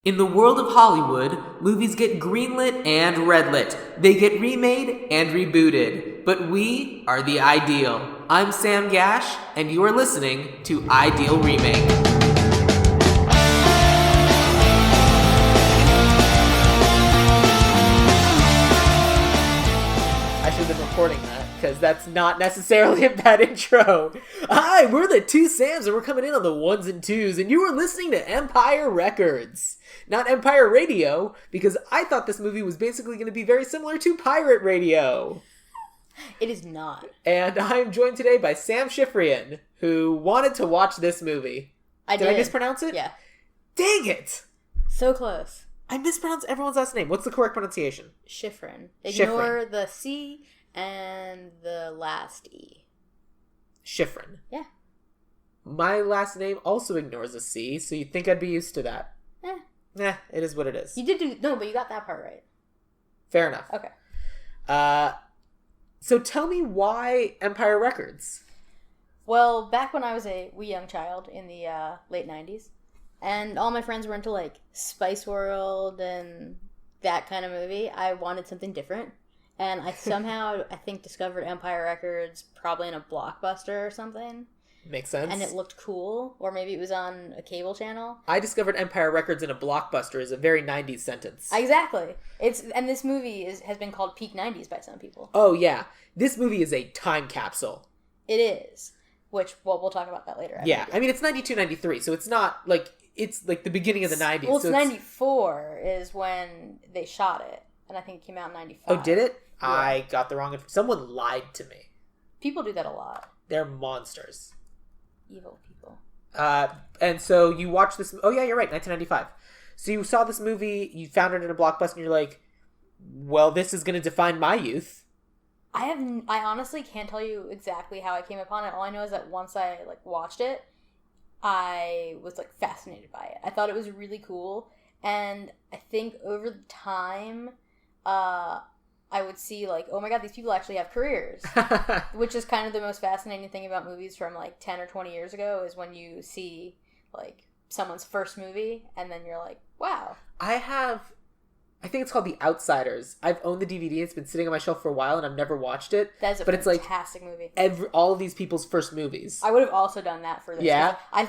In the world of Hollywood, movies get greenlit and redlit. They get remade and rebooted. But we are the ideal. I'm Sam Gasch, and you are listening to Ideal Remake. I should have been recording that, because that's not necessarily a bad intro. Hi, we're the two Sams, and we're coming in on the ones and twos, and you are listening to Empire Records. Not Empire Radio, because I thought this movie was basically going to be very similar to Pirate Radio. It is not. And I'm joined today by Sam Schifrien, who wanted to watch this movie. Did I mispronounce it? Yeah. Dang it! So close. I mispronounced everyone's last name. What's the correct pronunciation? Schifrien. Ignore the C and the last E. Schifrien. Yeah. My last name also ignores a C, so you'd think I'd be used to that. It is what it is. You did but you got that part right. Fair enough. Okay. So tell me why Empire Records? Well, back when I was a wee young child in the late 90s, and all my friends were into, like, Spice World and that kind of movie, I wanted something different. And I somehow, I think, discovered Empire Records probably in a Blockbuster or something. Makes sense. And it looked cool, or maybe it was on a cable channel. I discovered Empire Records in a Blockbuster is a very 90s sentence. Exactly. And this movie has been called peak 90s by some people. Oh, yeah. This movie is a time capsule. It is. Which, well, we'll talk about that later. Yeah. I mean, it's 92, 93, so it's not, like, it's, like, the beginning of the 90s. Well, it's 94 is when they shot it, and I think it came out in 95. Oh, did it? Yeah. I got the wrong... Someone lied to me. People do that a lot. They're monsters. Evil people. And so you watched this... Oh, yeah, you're right, 1995. So you saw this movie, you found it in a Blockbuster, and you're like, well, this is going to define my youth. I honestly can't tell you exactly how I came upon it. All I know is that once I, like, watched it, I was, like, fascinated by it. I thought it was really cool. And I think over the time, I would see, like, oh my god, these people actually have careers. Which is kind of the most fascinating thing about movies from, like, 10 or 20 years ago, is when you see, like, someone's first movie, and then you're like, wow. I think it's called The Outsiders. I've owned the DVD. It's been sitting on my shelf for a while, and I've never watched it. That's a fantastic movie. All of these people's first movies. I would have also done that for this. Yeah? We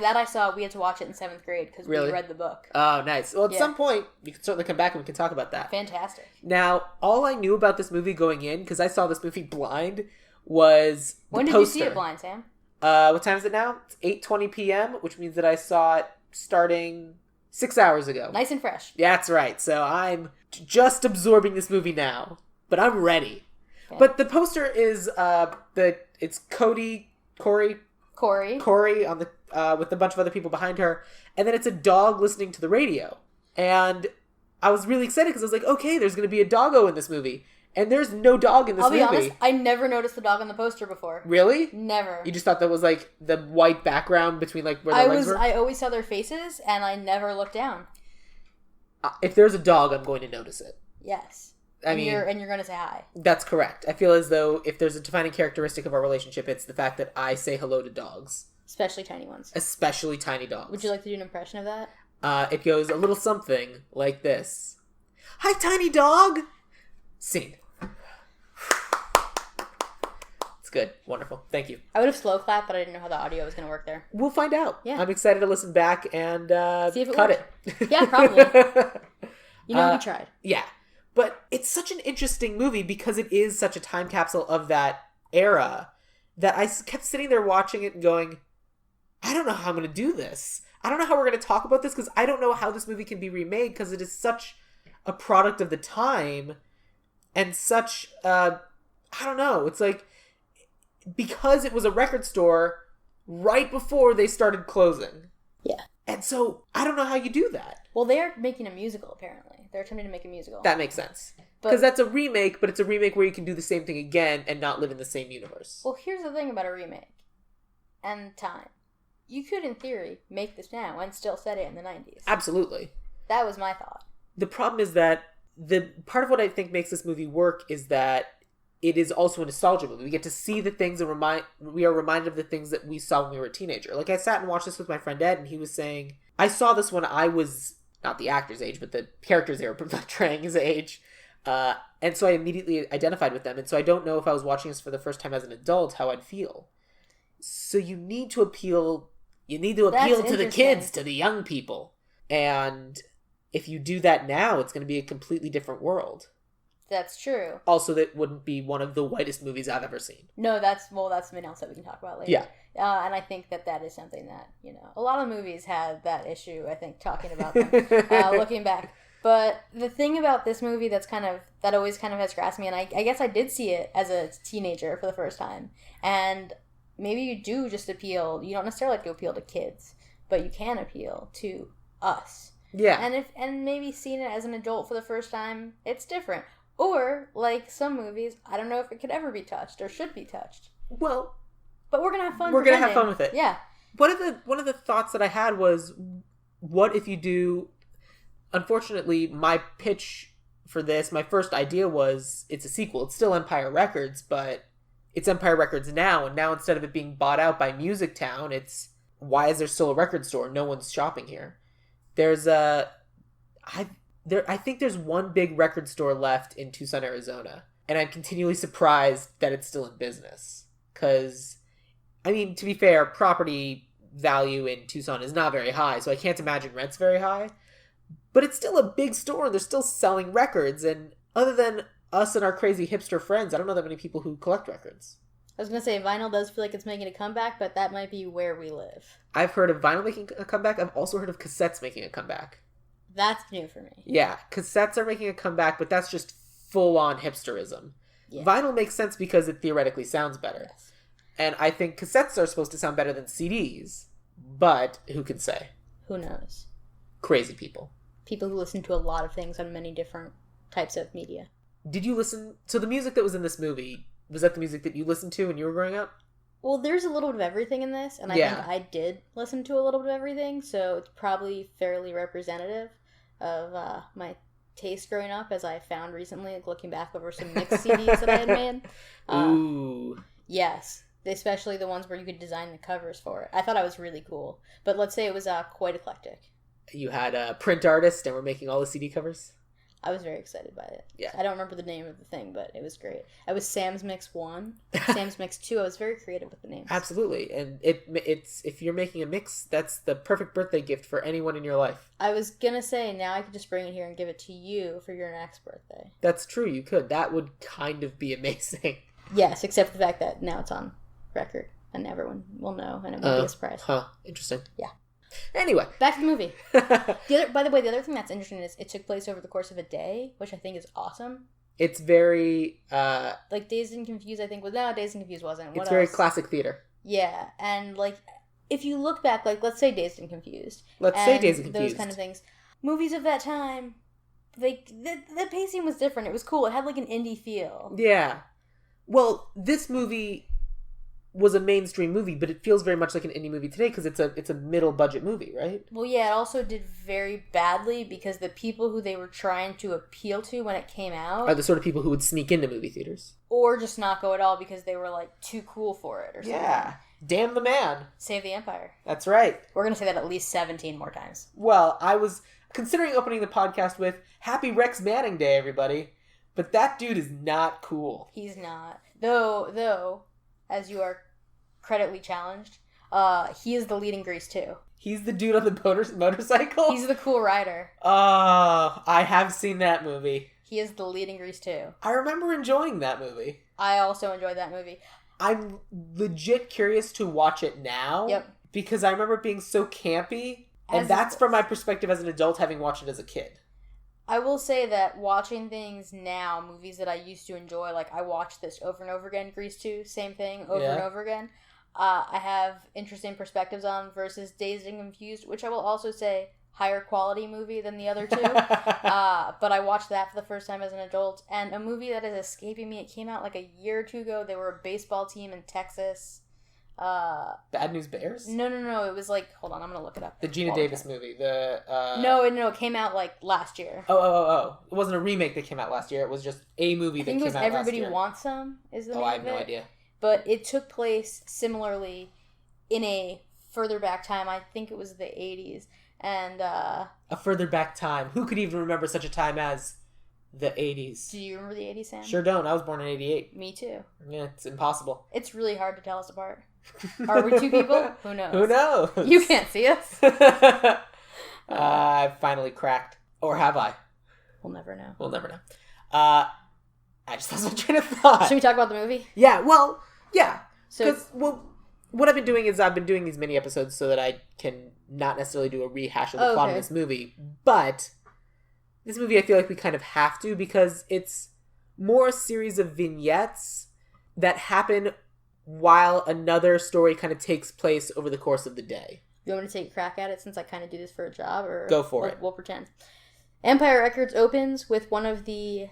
had to watch it in 7th grade because we read the book. Oh, nice. Well, at some point, you can certainly come back and we can talk about that. Fantastic. Now, all I knew about this movie going in, because I saw this movie blind, was the When did poster. you see it blind, Sam? What time is it now? It's 8:20 p.m., which means that I saw it starting 6 hours ago. Nice and fresh. Yeah, that's right. So I'm just absorbing this movie now, but I'm ready. Okay. But the poster is it's Corey on the with a bunch of other people behind her, and then it's a dog listening to the radio. And I was really excited because I was like, okay, there's going to be a doggo in this movie. And there's no dog in this movie. I'll be honest, I never noticed the dog on the poster before. Really? Never. You just thought that was like the white background between like where the legs were? I always saw their faces, and I never looked down. If there's a dog, I'm going to notice it. Yes. And you're going to say hi. That's correct. I feel as though if there's a defining characteristic of our relationship, it's the fact that I say hello to dogs. Especially tiny ones. Especially tiny dogs. Would you like to do an impression of that? It goes a little something like this. Hi, tiny dog! Scene. It's good. Wonderful. Thank you. I would have slow clapped, but I didn't know how the audio was going to work there. We'll find out. Yeah. I'm excited to listen back and see if it cut worked. it. Yeah, probably. You know, we tried. Yeah. But it's such an interesting movie because it is such a time capsule of that era that I kept sitting there watching it and going, I don't know how I'm going to do this. I don't know how we're going to talk about this because I don't know how this movie can be remade because it is such a product of the time and such, I don't know. It's like, because it was a record store right before they started closing. Yeah. And so, I don't know how you do that. Well, they're making a musical, apparently. They're attempting to make a musical. That makes sense. Because that's a remake, but it's a remake where you can do the same thing again and not live in the same universe. Well, here's the thing about a remake. And time. You could, in theory, make this now and still set it in the 90s. Absolutely. That was my thought. The problem is that the part of what I think makes this movie work is that it is also a nostalgia movie. We get to see the things and we are reminded of the things that we saw when we were a teenager. Like, I sat and watched this with my friend Ed, and he was saying, I saw this when I was not the actor's age, but the characters they were portraying's age. And so I immediately identified with them. And so I don't know if I was watching this for the first time as an adult, how I'd feel. So you need to appeal to the kids, to the young people. And if you do that now, it's going to be a completely different world. That's true. Also, that wouldn't be one of the whitest movies I've ever seen. No, that's something else that we can talk about later. Yeah. And I think that is something that, a lot of movies had that issue, I think, talking about them, looking back. But the thing about this movie that always kind of has grasped me, and I guess I did see it as a teenager for the first time, and maybe you do just appeal, you don't necessarily have to appeal to kids, but you can appeal to us. Yeah. And maybe seeing it as an adult for the first time, it's different. Or, like some movies, I don't know if it could ever be touched or should be touched. Well, but we're going to have fun. We're going to have fun with it. Yeah. One of the thoughts that I had was, what if you do... Unfortunately, my pitch for this, my first idea was, it's a sequel. It's still Empire Records, but it's Empire Records now. And now instead of it being bought out by Music Town, it's, why is there still a record store? No one's shopping here. I think there's one big record store left in Tucson, Arizona. And I'm continually surprised that it's still in business. Because, I mean, to be fair, property value in Tucson is not very high, so I can't imagine rent's very high. But it's still a big store, and they're still selling records. And other than us and our crazy hipster friends, I don't know that many people who collect records. I was going to say, vinyl does feel like it's making a comeback, but that might be where we live. I've heard of vinyl making a comeback. I've also heard of cassettes making a comeback. That's new for me. Yeah, cassettes are making a comeback, but that's just full-on hipsterism. Yeah. Vinyl makes sense because it theoretically sounds better. Yes. And I think cassettes are supposed to sound better than CDs. But who can say? Who knows? Crazy people. People who listen to a lot of things on many different types of media. Did you listen... So the music that was in this movie, was that the music that you listened to when you were growing up? Well, there's a little bit of everything in this, and I think I did listen to a little bit of everything, so it's probably fairly representative of my taste growing up, as I found recently, like looking back over some mixed CDs that I had made. Ooh. Yes, especially the ones where you could design the covers for it. I thought it was really cool, but let's say it was quite eclectic. You had a print artist and were making all the CD covers? I was very excited by it. Yeah. I don't remember the name of the thing, but it was great. I was Sam's Mix 1, Sam's Mix 2. I was very creative with the names. Absolutely. And it's if you're making a mix, that's the perfect birthday gift for anyone in your life. I was going to say, now I could just bring it here and give it to you for your next birthday. That's true. You could. That would kind of be amazing. Yes, except for the fact that now it's on record and everyone will know and it won't be a surprise. Interesting. Yeah. Anyway. Back to the movie. By the way, the other thing that's interesting is it took place over the course of a day, which I think is awesome. It's very... like Dazed and Confused, I think, no, Dazed and Confused wasn't. What it's else? Very classic theater. Yeah, and like, if you look back, like, let's say Dazed and Confused. Let's say Dazed and Confused. Those kind of things. Movies of that time, the pacing was different. It was cool. It had like an indie feel. Yeah. Well, this movie was a mainstream movie, but it feels very much like an indie movie today because it's a middle budget movie, right? Well, yeah, it also did very badly because the people who they were trying to appeal to when it came out are the sort of people who would sneak into movie theaters. Or just not go at all because they were like too cool for it or something. Yeah. Damn the man. Save the Empire. That's right. We're going to say that at least 17 more times. Well, I was considering opening the podcast with Happy Rex Manning Day, everybody. But that dude is not cool. He's not. Though, as you are credibly challenged, he is the lead in Grease too. He's the dude on the motorcycle? He's the cool rider. I have seen that movie. He is the lead in Grease too. I remember enjoying that movie. I also enjoyed that movie. I'm legit curious to watch it now. Yep. Because I remember it being so campy. And that's from my perspective as an adult, having watched it as a kid. I will say that watching things now, movies that I used to enjoy, like I watched this over and over again, Grease 2, same thing, over and over again. I have interesting perspectives on versus Dazed and Confused, which I will also say higher quality movie than the other two. But I watched that for the first time as an adult. And a movie that is escaping me, it came out like a year or two ago. They were a baseball team in Texas. Bad News Bears? No. It was like, hold on, I'm going to look it up. The Gina Davis movie. No, it came out like last year. Oh. It wasn't a remake that came out last year. It was just a movie that came out last year. I think it was Everybody Wants Some is the name of it. I have no idea. But it took place similarly in a further back time. I think it was the 80s. And, A further back time. Who could even remember such a time as the 80s? Do you remember the 80s, Sam? Sure don't. I was born in 88. Me too. Yeah, it's impossible. It's really hard to tell us apart. Are we two people? Who knows? Who knows? You can't see us. I finally cracked. Or have I? We'll never know. We'll never know. I just lost my train of thought. Should we talk about the movie? Yeah, well, yeah. So, What I've been doing is I've been doing these mini episodes so that I can not necessarily do a rehash of the plot of this movie. But this movie I feel like we kind of have to because it's more a series of vignettes that happen while another story kind of takes place over the course of the day. you want me to take a crack at it since I kind of do this for a job? Or Go for it. We'll pretend. Empire Records opens with one of the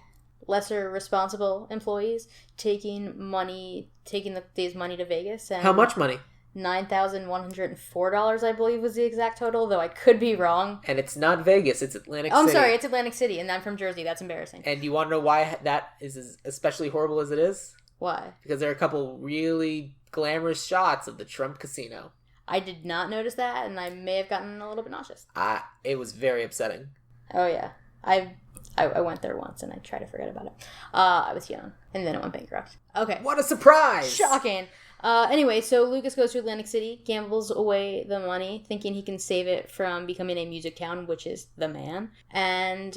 lesser responsible employees taking the day's money to Vegas. And How much money? $9,104, I believe, was the exact total, though I could be wrong. And it's not Vegas, it's Atlantic City. I'm sorry, it's Atlantic City, and I'm from Jersey. That's embarrassing. And you want to know why that is as especially horrible as it is? Why? Because there are a couple really glamorous shots of the Trump casino. I did not notice that, and I may have gotten a little bit nauseous. It was very upsetting. Oh, yeah. I went there once, and I tried to forget about it. I was young, and then it went bankrupt. Okay. What a surprise! Shocking! Anyway, so Lucas goes to Atlantic City, gambles away the money, thinking he can save it from becoming a music town, which is the man, and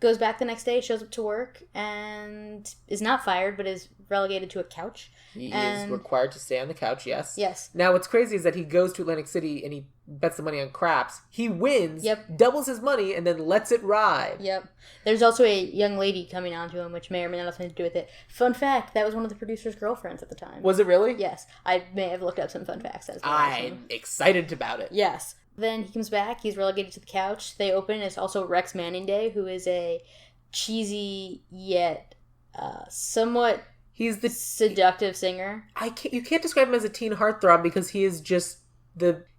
goes back the next day, shows up to work, and is not fired, but is relegated to a couch. He is required to stay on the couch, yes. Yes. Now, what's crazy is that he goes to Atlantic City and he bets the money on craps. He wins, doubles his money, and then lets it ride. Yep. There's also a young lady coming on to him, which may or may not have something to do with it. Fun fact, that was one of the producer's girlfriends at the time. Was it really? Yes. I may have looked up some fun facts. I'm excited about it. Yes. Then he comes back, he's relegated to the couch. They open, it's also Rex Manning Day, who is a cheesy yet somewhat... He's the seductive singer. You can't describe him as a teen heartthrob because he is just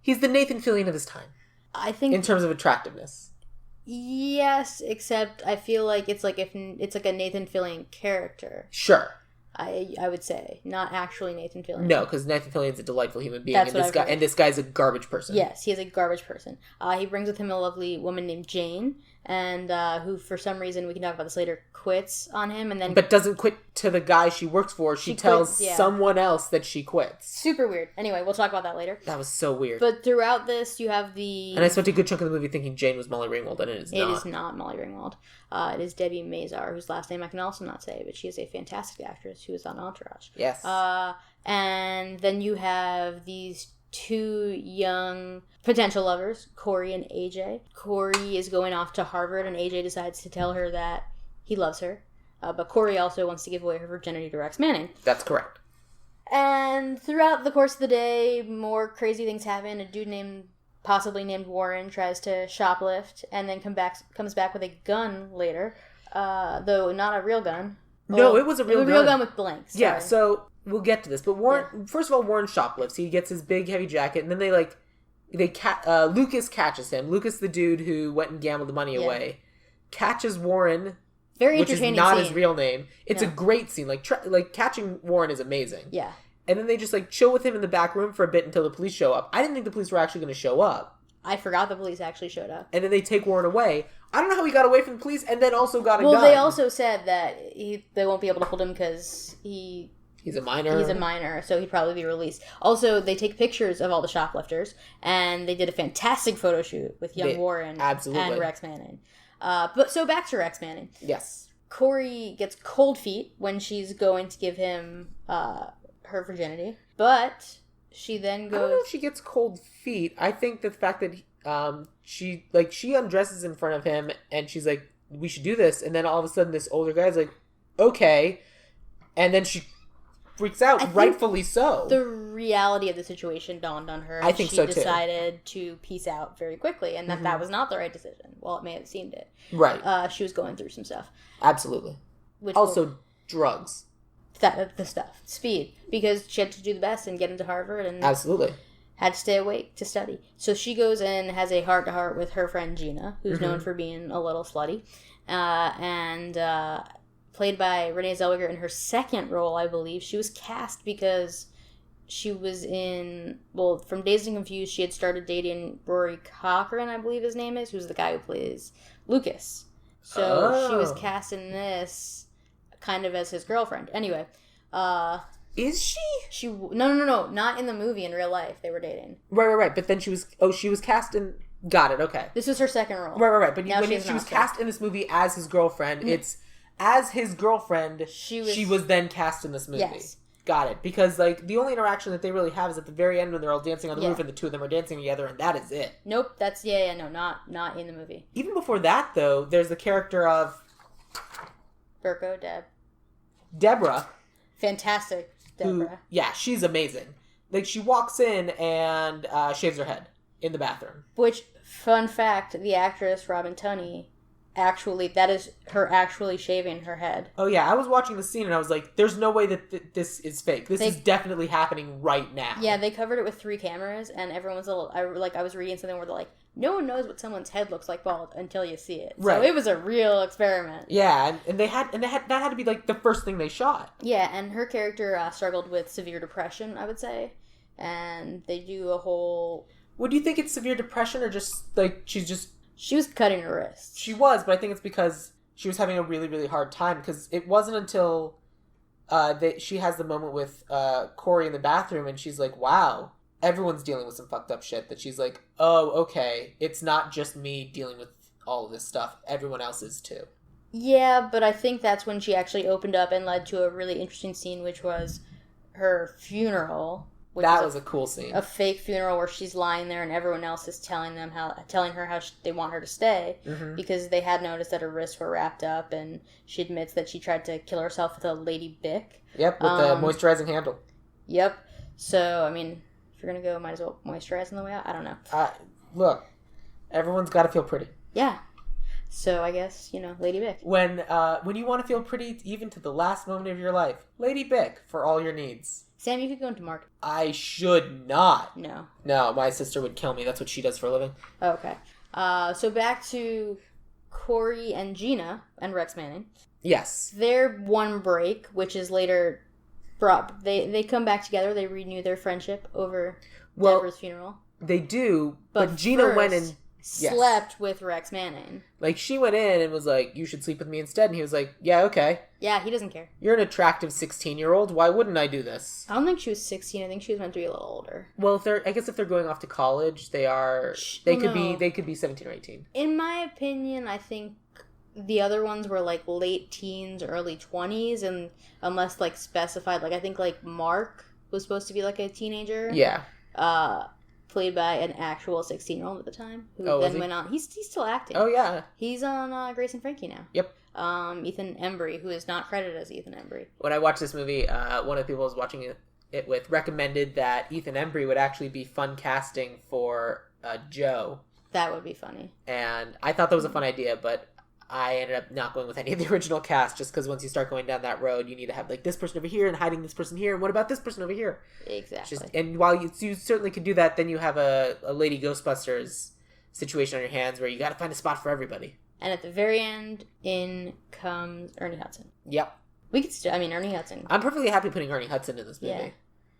he's the Nathan Fillion of his time. I think in terms of attractiveness. Yes, except I feel like it's like a Nathan Fillion character. Sure. I would say not actually Nathan Fillion. No, because Nathan Fillion's a delightful human being, That's and this guy's a garbage person. Yes, he is a garbage person. He brings with him a lovely woman named Jane, and who for some reason, we can talk about this later, quits on him, and then but doesn't quit to the guy she works for. She tells someone else that she quits. Super weird. Anyway, we'll talk about that later. That was so weird. But throughout this, you have and I spent a good chunk of the movie thinking Jane was Molly Ringwald, and it is not. It is not Molly Ringwald. It is Debbie Mazar, whose last name I can also not say, but she is a fantastic actress who is on Entourage. Yes. And then you have these two young potential lovers, Corey and AJ. Corey is going off to Harvard, and AJ decides to tell her that he loves her. But Corey also wants to give away her virginity to Rex Manning. That's correct. And throughout the course of the day, more crazy things happen. A dude possibly named Warren tries to shoplift, and then comes back with a gun later, though not a real gun. No, it was a real gun. A real gun with blanks. Sorry. Yeah, so we'll get to this. But Warren, first of all, Warren shoplifts. He gets his big heavy jacket, and then Lucas catches him. Lucas, the dude who went and gambled the money away, catches Warren. Very which entertaining is not scene. his real name. It's a great scene. Like catching Warren is amazing. Yeah. And then they just chill with him in the back room for a bit until the police show up. I didn't think the police were actually going to show up. I forgot the police actually showed up. And then they take Warren away. I don't know how he got away from the police and then also got a gun. Well, they also said that they won't be able to hold him because he's a minor. He's a minor, so he'd probably be released. Also, they take pictures of all the shoplifters, and they did a fantastic photo shoot with young Warren and Rex Manning. So back to Rex Manning. Yes. Corey gets cold feet when she's going to give him her virginity, but she then goes... I don't know if she gets cold feet. I think the fact that she undresses in front of him, and she's like, we should do this, and then all of a sudden this older guy's like, okay, and then she freaks out, rightfully so. The reality of the situation dawned on her. I think so, too. She decided to peace out very quickly, and that was not the right decision. Well, it may have seemed it. Right. She was going through some stuff. Absolutely. Drugs. The stuff. Speed. Because she had to do the best and get into Harvard, and absolutely had to stay awake to study. So she goes and has a heart-to-heart with her friend Gina, who's known for being a little slutty, and played by Renee Zellweger in her second role, I believe. She was cast because she was in, well, from Dazed and Confused, she had started dating Rory Cochrane, I believe his name is, who's the guy who plays Lucas. So she was cast in this kind of as his girlfriend. Anyway. Is she? No, not in the movie, in real life. They were dating. Right. But then she was cast in... Got it, okay. This was her second role. Right. But when she was cast in this movie as his girlfriend, it's as his girlfriend, she was then cast in this movie. Yes. Got it. Because, like, the only interaction that they really have is at the very end when they're all dancing on the roof and the two of them are dancing together, and that is it. Nope, that's, no, not in the movie. Even before that, though, there's the character of... Burko, Deborah. Fantastic, Deborah. She's amazing. Like, she walks in and shaves her head in the bathroom. Which, fun fact, the actress Robin Tunney, that is her actually shaving her head. Oh yeah, I was watching the scene and I was like, there's no way that this is fake. This is definitely happening right now. Yeah, they covered it with 3 cameras and everyone was I was reading something where they're like, no one knows what someone's head looks like bald until you see it. Right. So it was a real experiment. Yeah, and that had to be like the first thing they shot. Yeah, and her character struggled with severe depression, I would say. And they do a whole... Would you think it's severe depression or just, like, she was cutting her wrists. She was, but I think it's because she was having a really, really hard time. Because it wasn't until she has the moment with Corey in the bathroom and she's like, wow, everyone's dealing with some fucked up shit. That she's like, oh, okay, it's not just me dealing with all of this stuff. Everyone else is too. Yeah, but I think that's when she actually opened up and led to a really interesting scene, which was her funeral. That was a cool scene. A fake funeral where she's lying there and everyone else is telling her how they want her to stay because they had noticed that her wrists were wrapped up, and she admits that she tried to kill herself with a Lady Bic. Yep, with the moisturizing handle. Yep. So, I mean, if you're going to go, might as well moisturize on the way out. I don't know. Look, everyone's got to feel pretty. Yeah. So, I guess, Lady Bic. When you want to feel pretty, even to the last moment of your life, Lady Bic for all your needs. Sam, you could go into marketing. I should not. No, my sister would kill me. That's what she does for a living. Okay. So back to Corey and Gina and Rex Manning. Yes. Their one break, which is later brought... They come back together. They renew their friendship over Deborah's funeral. They do, but Gina went and... slept with Rex Manning. Like, she went in and was like, you should sleep with me instead. And he was like, yeah, okay. Yeah, he doesn't care. You're an attractive 16-year-old. Why wouldn't I do this? I don't think she was 16. I think she was meant to be a little older. Well, I guess if they're going off to college, they could be 17 or 18. In my opinion, I think the other ones were like late teens, early 20s, and unless like specified, like I think like Mark was supposed to be like a teenager. Yeah. Played by an actual 16-year-old at the time, who then went on. He's still acting. Oh, yeah. He's on Grace and Frankie now. Yep. Ethan Embry, who is not credited as Ethan Embry. When I watched this movie, one of the people I was watching it with recommended that Ethan Embry would actually be fun casting for Joe. That would be funny. And I thought that was a fun idea, but I ended up not going with any of the original cast, just because once you start going down that road, you need to have like this person over here and hiding this person here, and what about this person over here? Exactly. And while you certainly could do that, then you have a Lady Ghostbusters situation on your hands where you got to find a spot for everybody. And at the very end, in comes Ernie Hudson. Yep. Ernie Hudson. I'm perfectly happy putting Ernie Hudson in this movie.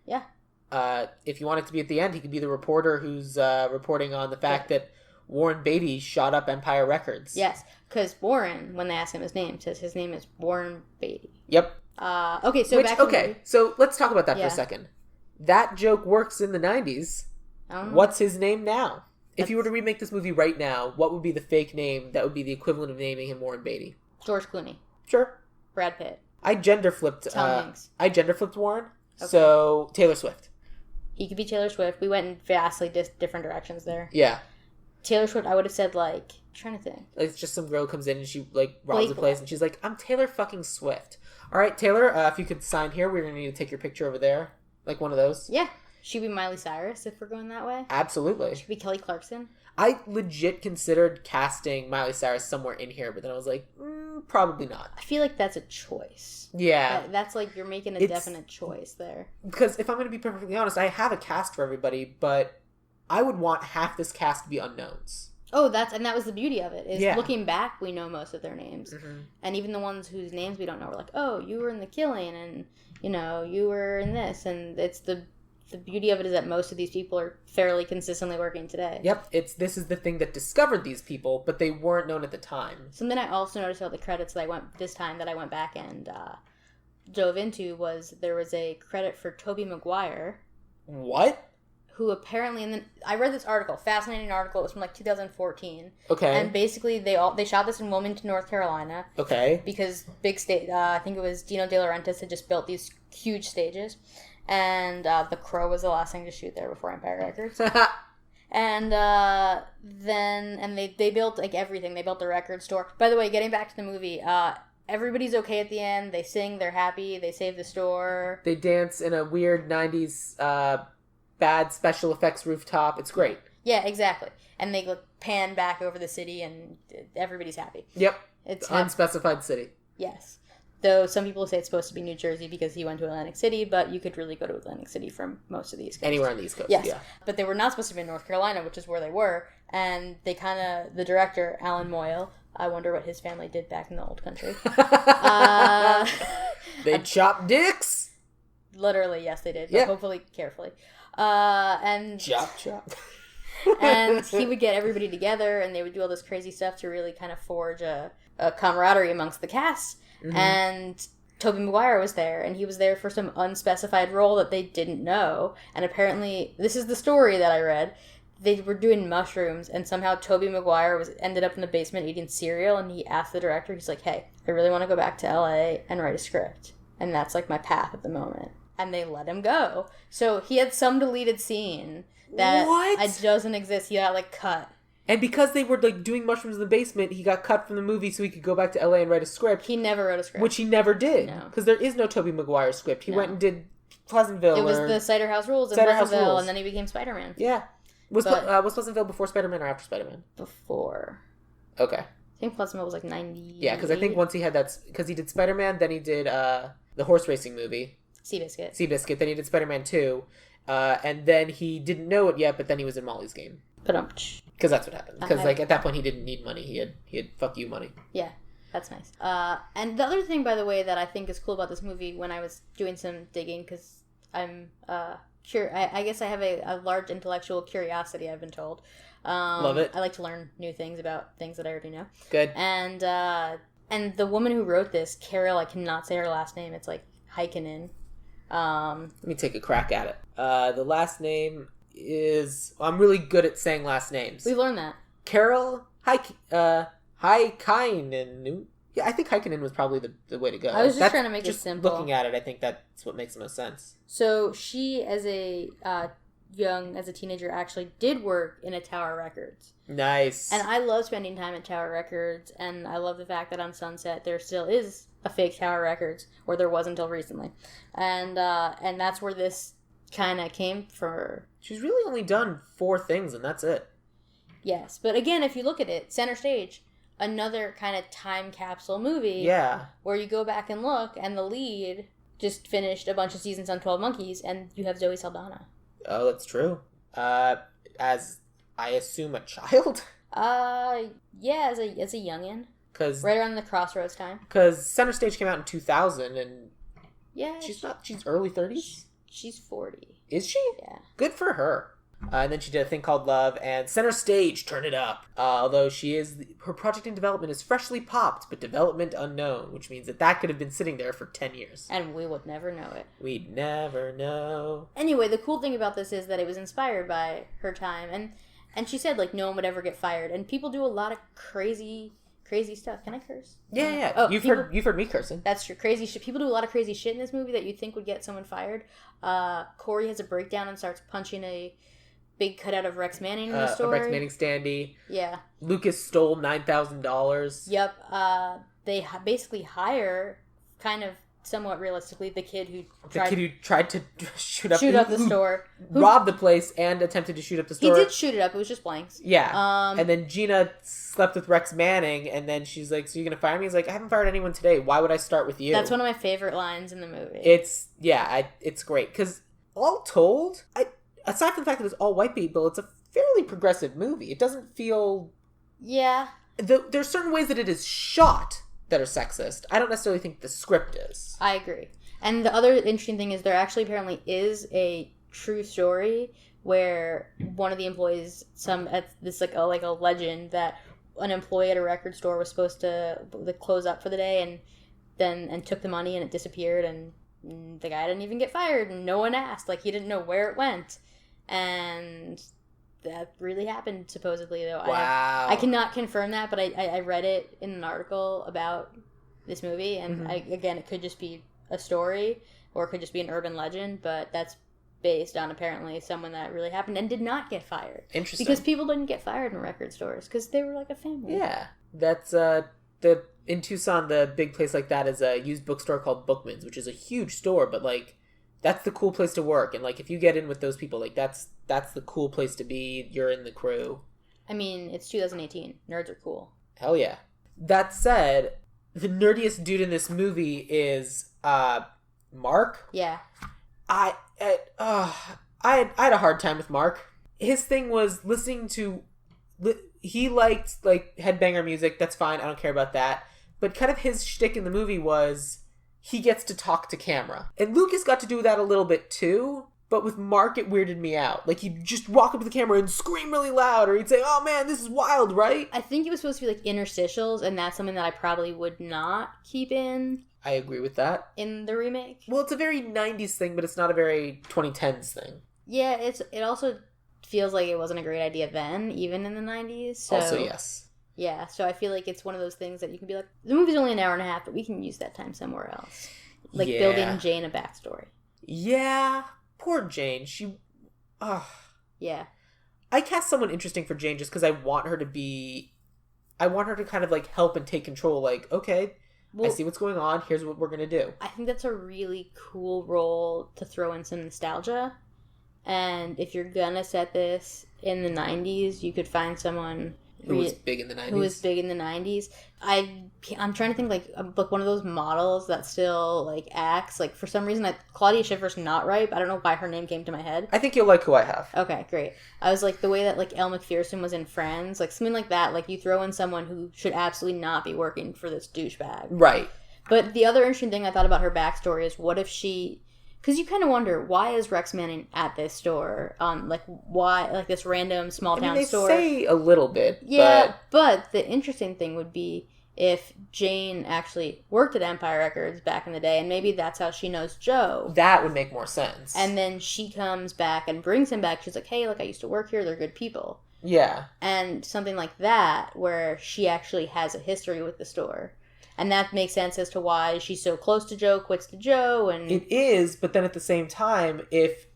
Yeah. If you want it to be at the end, he could be the reporter who's reporting on the fact that Warren Beatty shot up Empire Records. Yes, because Warren, when they ask him his name, says his name is Warren Beatty. Yep. Okay, so so let's talk about that for a second. That joke works in the 90s. What's his name now? If you were to remake this movie right now, what would be the fake name that would be the equivalent of naming him Warren Beatty? George Clooney. Sure. Brad Pitt. I gender flipped Tom Hanks. I gender flipped Warren. Okay. So Taylor Swift. He could be Taylor Swift. We went in vastly different directions there. Yeah. Taylor Swift, I would have said, like, I'm trying to think. Like, it's just some girl comes in and she, like, robs the place, and she's like, I'm Taylor fucking Swift. All right, Taylor, if you could sign here, we're going to need to take your picture over there. Like one of those. Yeah. She'd be Miley Cyrus if we're going that way. Absolutely. She'd be Kelly Clarkson. I legit considered casting Miley Cyrus somewhere in here, but then I was like, probably not. I feel like that's a choice. Yeah. That's like you're making a definite choice there. Because if I'm going to be perfectly honest, I have a cast for everybody, but I would want half this cast to be unknowns. Oh, that was the beauty of it. Is looking back, we know most of their names. Mm-hmm. And even the ones whose names we don't know, we're like, oh, you were in The Killing, and, you know, you were in this. And it's the the beauty of it is that most of these people are fairly consistently working today. Yep, this is the thing that discovered these people, but they weren't known at the time. Something I also noticed about the credits that I went back and dove into was there was a credit for Tobey Maguire. What? Who apparently, and then I read this article, fascinating article. It was from like 2014. Okay. And basically, they shot this in Wilmington, North Carolina. Okay. Because big state, I think it was Dino De Laurentiis had just built these huge stages, and The Crow was the last thing to shoot there before Empire Records. And then they built like everything. They built the record store. By the way, getting back to the movie, everybody's okay at the end. They sing, they're happy, they save the store. They dance in a weird 90s bad special effects rooftop. It's great. Yeah, exactly. And they pan back over the city and everybody's happy. Yep. It's unspecified city. Yes. Though some people say it's supposed to be New Jersey because he went to Atlantic City, but you could really go to Atlantic City from most of the East Coast. Anywhere on the East Coast, yes. Yeah. But they were not supposed to be in North Carolina, which is where they were. And they the director, Alan Moyle, I wonder what his family did back in the old country. They chopped dicks? Literally, yes, they did. But hopefully carefully. And chop. And he would get everybody together, and they would do all this crazy stuff to really kind of forge a camaraderie amongst the cast. Mm-hmm. And Tobey Maguire was there, and he was there for some unspecified role that they didn't know. And apparently, this is the story that I read. They were doing mushrooms, and somehow Tobey Maguire ended up in the basement eating cereal, and he asked the director, he's like, hey, I really want to go back to LA and write a script. And that's like my path at the moment. And they let him go. So he had some deleted scene that doesn't exist. He got like cut. And because they were like doing mushrooms in the basement, he got cut from the movie so he could go back to LA and write a script. He never wrote a script. Which he never did. No. Because there is no Tobey Maguire script. He went and did Pleasantville. It was the Cider House Rules in Pleasantville, and then he became Spider-Man. Yeah. Was Pleasantville before Spider-Man or after Spider-Man? Before. Okay. I think Pleasantville was like 90. Yeah, because I think once he had that... Because he did Spider-Man, then he did the horse racing movie. Seabiscuit. Then he did Spider-Man 2. And then he didn't know it yet, but then he was in Molly's Game. Because that's what happened. Because like at that point he didn't need money. He had fuck you money. Yeah, that's nice. And the other thing, by the way, that I think is cool about this movie, when I was doing some digging, because I'm I guess I have a large intellectual curiosity, I've been told. Love it. I like to learn new things about things that I already know. Good. And the woman who wrote this, Carol, I cannot say her last name. It's like Heikkinen. Let me take a crack at it. The last name is... I'm really good at saying last names. We learned that. Carol Heikkinen. Yeah, I think Heikkinen was probably the way to go. I was just trying to make it simple. Looking at it, I think that's what makes the most sense. So she, as a teenager, actually did work in a Tower Records. Nice. And I love spending time at Tower Records, and I love the fact that on Sunset there still is a fake Tower Records, or there was until recently. And that's where this kind of came from. She's really only done 4 things, and that's it. Yes, but again, if you look at it, Center Stage, another kind of time capsule movie. Yeah. Where you go back and look, and the lead just finished a bunch of seasons on 12 Monkeys, and you have Zoe Saldana. Oh, that's true. As I assume a child? Yeah, as a youngin'. Right around the crossroads time. Because Center Stage came out in 2000, and yeah, she's early 30s? She's 40. Is she? Yeah. Good for her. And then she did a thing called Love and Center Stage, Turn It Up. Although her project in development is freshly popped, but development unknown, which means that could have been sitting there for 10 years. And we would never know it. We'd never know. Anyway, the cool thing about this is that it was inspired by her time. And she said, like, no one would ever get fired. And people do a lot of crazy stuff. Can I curse? Yeah. Oh, you've heard me cursing. That's true. Crazy shit. People do a lot of crazy shit in this movie that you'd think would get someone fired. Corey has a breakdown and starts punching a big cutout of Rex Manning in the story. A Rex Manning standee. Yeah. Lucas stole $9,000. Yep. They basically hire, kind of somewhat realistically, the kid who tried to shoot up the store, robbed the place and attempted to shoot up the store. He did shoot it up. It was just blanks. Yeah. And then Gina slept with Rex Manning, and then she's like, "So you're gonna fire me?" He's like, "I haven't fired anyone today. Why would I start with you?" That's one of my favorite lines in the movie. It's great because all told, aside from the fact that it's all white people, it's a fairly progressive movie. It doesn't feel... Yeah. There's certain ways that it is shot that are sexist. I don't necessarily think the script is. I agree. And the other interesting thing is there actually apparently is a true story where one of the employees, a legend that an employee at a record store was supposed to close up for the day and took the money and it disappeared and the guy didn't even get fired and no one asked. Like, he didn't know where it went. And that really happened, supposedly, though. Wow. I cannot confirm that, but I read it in an article about this movie, and again, it could just be a story, or it could just be an urban legend, but that's based on apparently someone that really happened and did not get fired. Interesting. Because people didn't get fired in record stores, because they were like a family. Yeah. That's, in Tucson, the big place like that is a used bookstore called Bookman's, which is a huge store, but, like, that's the cool place to work. And, like, if you get in with those people, like, that's the cool place to be. You're in the crew. I mean, it's 2018. Nerds are cool. Hell yeah. That said, the nerdiest dude in this movie is, Mark. Yeah. I had a hard time with Mark. His thing was listening to... He liked, like, headbanger music. That's fine. I don't care about that. But kind of his shtick in the movie was... he gets to talk to camera. And Lucas got to do that a little bit too, but with Mark it weirded me out. Like, he'd just walk up to the camera and scream really loud, or he'd say, "Oh man, this is wild," right? I think it was supposed to be like interstitials, and that's something that I probably would not keep in. I agree with that. In the remake. Well, it's a very 90s thing, but it's not a very 2010s thing. Yeah, it also feels like it wasn't a great idea then, even in the 90s. So. Also, yes. Yeah, so I feel like it's one of those things that you can be like, the movie's only an hour and a half, but we can use that time somewhere else. Like, building Jane a backstory. Yeah. Poor Jane. Yeah. I cast someone interesting for Jane just because I want her to kind of, like, help and take control. Like, okay, I see what's going on. Here's what we're going to do. I think that's a really cool role to throw in some nostalgia. And if you're going to set this in the 90s, you could find someone... Who was big in the 90s. Who was big in the 90s. I'm trying to think, like one of those models that still, like, acts. Like, for some reason, Claudia Schiffer's not right, but I don't know why her name came to my head. I think you'll like who I have. Okay, great. I was like, the way that, like, Elle Macpherson was in Friends, like, something like that. Like, you throw in someone who should absolutely not be working for this douchebag. Right. But the other interesting thing I thought about her backstory is, what if she... Because you kind of wonder, why is Rex Manning at this store? Why, like, this random small-town store? They say a little bit, yeah, but the interesting thing would be if Jane actually worked at Empire Records back in the day, and maybe that's how she knows Joe. That would make more sense. And then she comes back and brings him back. She's like, hey, look, I used to work here. They're good people. Yeah. And something like that, where she actually has a history with the store. And that makes sense as to why she's so close to Joe, quits to Joe, and... It is, but then at the same time, if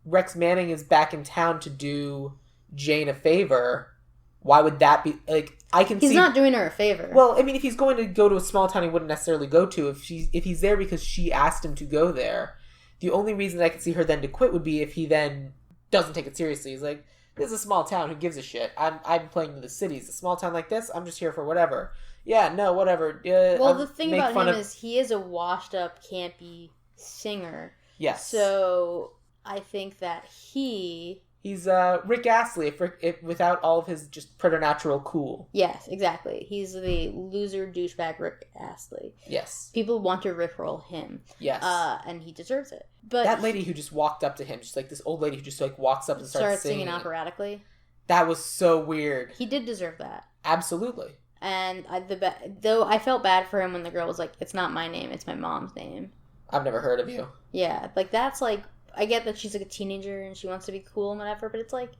Rex Manning is back in town to do Jane a favor, why would that be... Like, I can see... He's not doing her a favor. Well, I mean, if he's going to go to a small town he wouldn't necessarily go to, if he's there because she asked him to go there, the only reason I could see her then to quit would be if he then doesn't take it seriously. He's like, this is a small town, who gives a shit? I'm playing to the cities. A small town like this, I'm just here for whatever. Yeah, no, whatever. Well, the thing about him is he is a washed-up, campy singer. Yes. So I think that he's Rick Astley if without all of his just preternatural cool. Yes, exactly. He's the loser douchebag Rick Astley. Yes. People want to rickroll him. Yes. And he deserves it. But that lady who just walked up to him, just like this old lady who just like walks up and starts singing operatically. That was so weird. He did deserve that. Absolutely. And though I felt bad for him when the girl was like, it's not my name, it's my mom's name. I've never heard of you. Yeah, like that's like, I get that she's like a teenager and she wants to be cool and whatever, but it's like,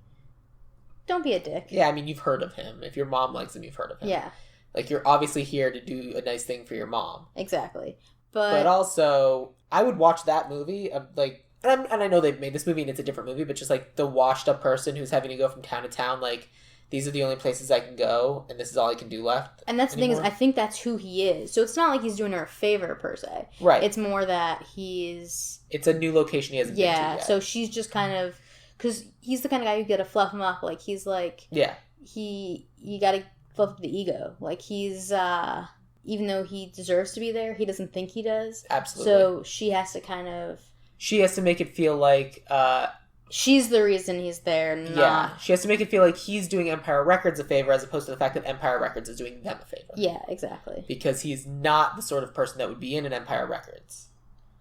don't be a dick. Yeah, I mean, you've heard of him. If your mom likes him, you've heard of him. Yeah. Like, you're obviously here to do a nice thing for your mom. Exactly. But also, I would watch that movie, like, and I know they've made this movie and it's a different movie, but just like the washed up person who's having to go from town to town, like, these are the only places I can go, and this is all I can do left. And that's anymore. The thing is, I think that's who he is. So it's not like he's doing her a favor, per se. Right. It's more that he's... It's a new location he hasn't been to yet. So she's just kind of... Because he's the kind of guy you gotta fluff him up. Like, he's like... Yeah. You gotta fluff up the ego. Like, he's... even though he deserves to be there, he doesn't think he does. Absolutely. So she has to kind of... She has to make it feel like... she's the reason he's there, not... Yeah, she has to make it feel like he's doing Empire Records a favor as opposed to the fact that Empire Records is doing them a favor. Yeah, exactly. Because he's not the sort of person that would be in an Empire Records.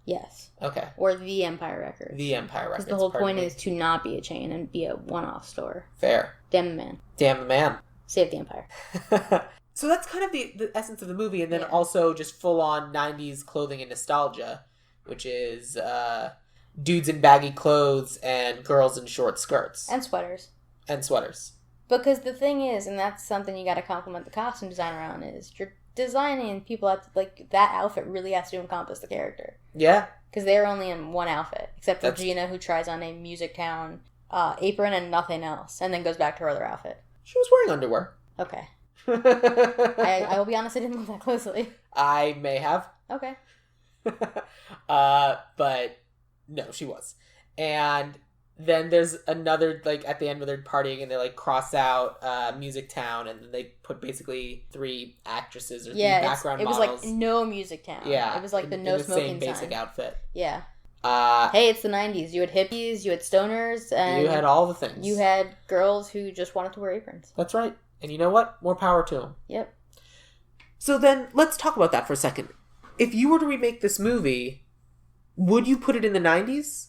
Yes. Okay. Or the Empire Records. The Empire Records. Because the whole point is to not be a chain and be a one-off store. Fair. Damn the man. Damn the man. Save the Empire. So that's kind of the essence of the movie, and then also just full-on 90s clothing and nostalgia, which is dudes in baggy clothes and girls in short skirts. And sweaters. Because the thing is, and that's something you got to compliment the costume designer on, is you're designing people like that outfit really has to encompass the character. Yeah. Because they're only in one outfit, except for Gina, who tries on a Music Town apron and nothing else, and then goes back to her other outfit. She was wearing underwear. Okay. I will be honest, I didn't look that closely. I may have. Okay. But no, she was. And then there's another, like, at the end where they're partying and they, like, cross out Music Town, and then they put basically 3 actresses or 3 background models. It was like no Music Town. Yeah. It was like the no smoking sign. Same basic outfit. Yeah. Hey, it's the 90s. You had hippies, you had stoners, and you had all the things. You had girls who just wanted to wear aprons. That's right. And you know what? More power to them. Yep. So then, let's talk about that for a second. If you were to remake this movie, would you put it in the 90s?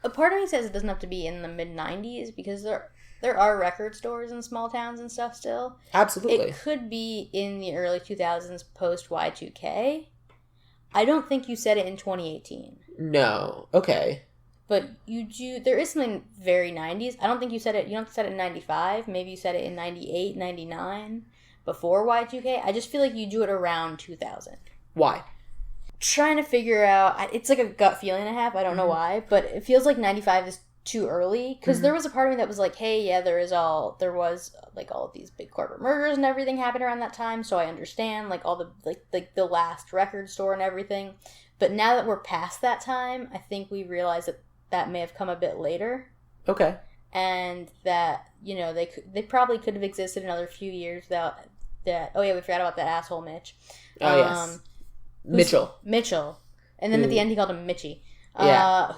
A part of me says it doesn't have to be in the mid-90s, because there are record stores in small towns and stuff still. Absolutely. It could be in the early 2000s post-Y2K. I don't think you said it in 2018. No. Okay. But there is something very 90s. I don't think you said it. You don't said it in 95. Maybe you said it in 98, 99, before Y2K. I just feel like you do it around 2000. Why? Trying to figure out. It's like a gut feeling I have. I don't know why, but it feels like 95 is too early, because there was a part of me that was like, hey, yeah, there was all of these big corporate mergers and everything happened around that time, so I understand like all the like the last record store and everything. But now that we're past that time, I think we realize that may have come a bit later. Okay. And that, you know, they probably could have existed another few years without that. Oh yeah, we forgot about that asshole Mitch. Oh yes. Mitchell. And then at the end he called him Mitchie.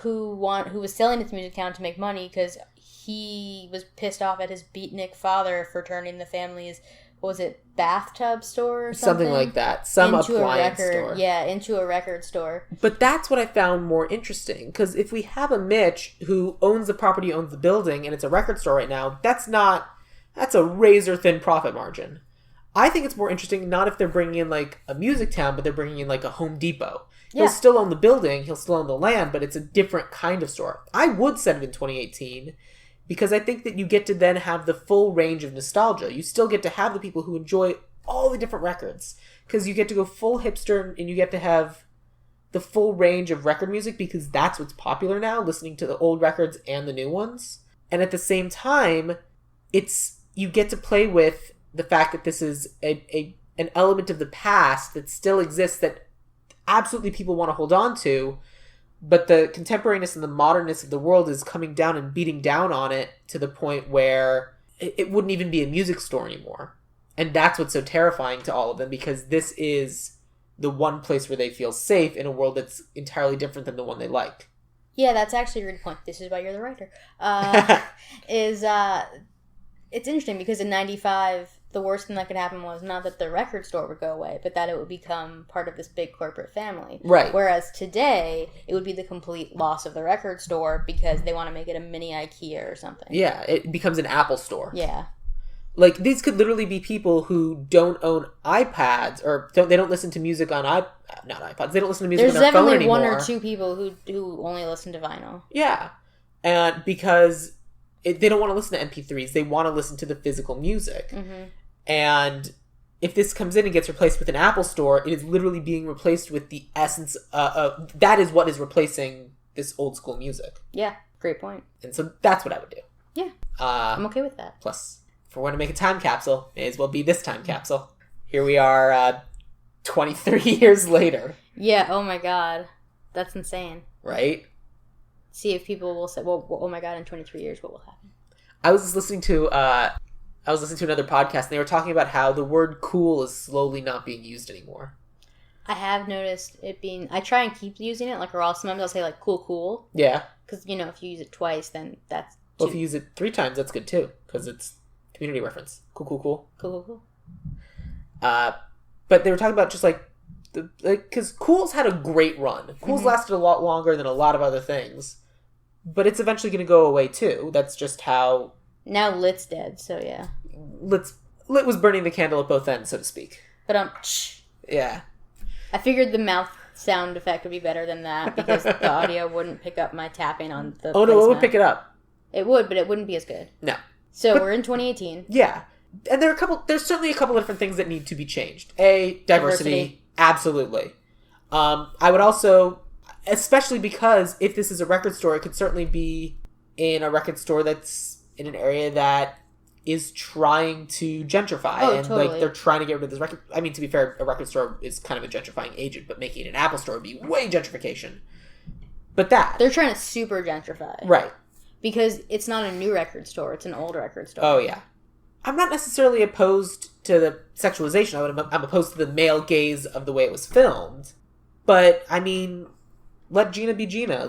Who was selling it to Music Town to make money because he was pissed off at his beatnik father for turning the family's, what was it, bathtub store or something? Something like that. Some appliance store. Yeah, into a record store. But that's what I found more interesting, because if we have a Mitch who owns the property, owns the building, and it's a record store right now, that's a razor-thin profit margin. I think it's more interesting not if they're bringing in like a Music Town, but they're bringing in like a Home Depot. He'll still own the building, he'll still own the land, but it's a different kind of store. I would set it in 2018 because I think that you get to then have the full range of nostalgia. You still get to have the people who enjoy all the different records, because you get to go full hipster and you get to have the full range of record music, because that's what's popular now, listening to the old records and the new ones. And at the same time, you get to play with the fact that this is an element of the past that still exists, that absolutely people want to hold on to, but the contemporaneous and the modernness of the world is coming down and beating down on it to the point where it wouldn't even be a music store anymore. And that's what's so terrifying to all of them, because this is the one place where they feel safe in a world that's entirely different than the one they like. Yeah, that's actually a good point. This is why you're the writer. It's interesting because in 95, the worst thing that could happen was not that the record store would go away, but that it would become part of this big corporate family. Right. Whereas today, it would be the complete loss of the record store because they want to make it a mini IKEA or something. Yeah, it becomes an Apple store. Yeah. Like, these could literally be people who don't own iPads, or they don't listen to music on not iPods. They don't listen to music on their phone anymore. There's definitely one or two people who only listen to vinyl. Yeah. And because they don't want to listen to MP3s. They want to listen to the physical music. Mm-hmm. And if this comes in and gets replaced with an Apple store, it is literally being replaced with the essence of... that is what is replacing this old school music. Yeah, great point. And so that's what I would do. Yeah, I'm okay with that. Plus, if we're going to make a time capsule, may as well be this time capsule. Here we are 23 years later. Yeah, oh my god. That's insane. Right? See if people will say, well, oh my god, in 23 years, what will happen? I was listening to another podcast, and they were talking about how the word cool is slowly not being used anymore. I have noticed it being... I try and keep using it, or else sometimes I'll say, cool. Yeah. Because, if you use it twice, then that's... Well, if you use it 3 times, that's good, too, because it's community reference. Cool. Cool. But they were talking about just, Because Cool's had a great run. Cool's lasted a lot longer than a lot of other things. But it's eventually going to go away, too. That's just how... Now Lit's dead, so yeah. Lit was burning the candle at both ends, so to speak. But, Yeah. I figured the mouth sound effect would be better than that, because the audio wouldn't pick up my tapping on the Oh, no, it would pick it up. It would, but it wouldn't be as good. No. So, we're in 2018. Yeah. And there's certainly a couple of different things that need to be changed. Diversity. Absolutely. I would also, especially because if this is a record store, it could certainly be in a record store that's in an area that is trying to gentrify. Oh, and totally. like they're trying to get rid of this record. I mean, to be fair, a record store is kind of a gentrifying agent, but making it an Apple store would be way gentrification. But they're trying to super gentrify. Right. Because it's not a new record store, it's an old record store. Oh, yeah. I'm not necessarily opposed to the sexualization. I'm opposed to the male gaze of the way it was filmed. But, I mean, let Gina be Gina.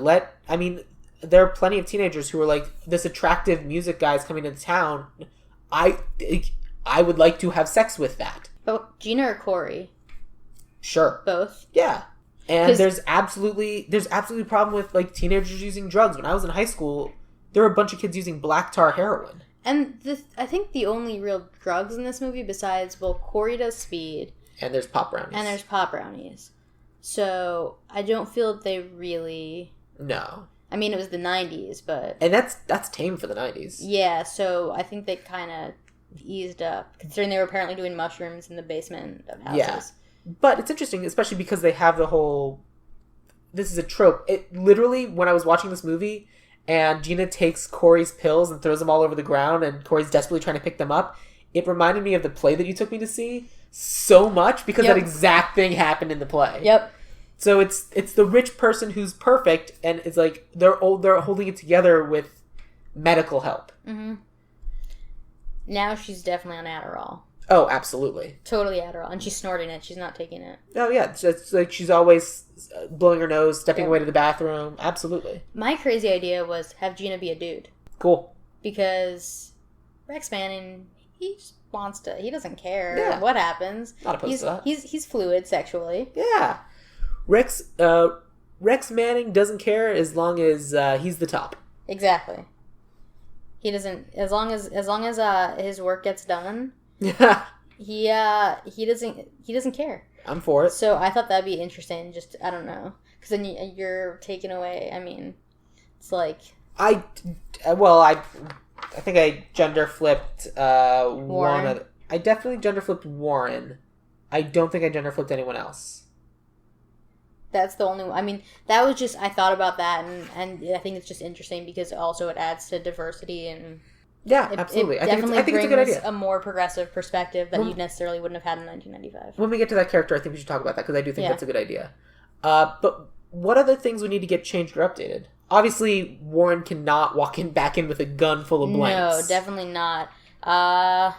There are plenty of teenagers who are like, this attractive music guy's coming into town. I would like to have sex with that. But Gina or Corey? Sure. Both? Yeah. And there's absolutely a problem with, like, teenagers using drugs. When I was in high school, there were a bunch of kids using black tar heroin. And I think the only real drugs in this movie besides, Corey does speed. And there's pop brownies. So, I don't feel that they really... No. I mean, it was the 90s, but... And that's tame for the 90s. Yeah, so I think they kind of eased up, considering they were apparently doing mushrooms in the basement of houses. Yeah. But it's interesting, especially because they have the whole... This is a trope. It literally, when I was watching this movie... And Gina takes Corey's pills and throws them all over the ground, and Corey's desperately trying to pick them up. It reminded me of the play that you took me to see so much because that exact thing happened in the play. Yep. So it's the rich person who's perfect, and it's like they're holding it together with medical help. Mm-hmm. Now she's definitely on Adderall. Oh, absolutely. Totally Adderall, and she's snorting it. She's not taking it. Oh yeah, it's like she's always blowing her nose, stepping away to the bathroom. Absolutely. My crazy idea was have Gina be a dude. Cool. Because Rex Manning, he just wants to. He doesn't care what happens. Not opposed to that. He's fluid sexually. Yeah. Rex Manning doesn't care as long as he's the top. Exactly. He doesn't. As long as his work gets done. Yeah. He doesn't care. I'm for it. So I thought that'd be interesting. Just I don't know, because then you're taking away. I mean, it's like I think I gender flipped Warren. I definitely gender flipped Warren. I don't think I gender flipped anyone else. That's the only. I mean, that was just I thought about that, and I think it's just interesting because also it adds to diversity and. Yeah, absolutely. I think it's a good idea. A more progressive perspective that you necessarily wouldn't have had in 1995. When we get to that character, I think we should talk about that because I do think that's a good idea. But what other things would need to get changed or updated? Obviously, Warren cannot walk back in with a gun full of blanks. No, definitely not. Trying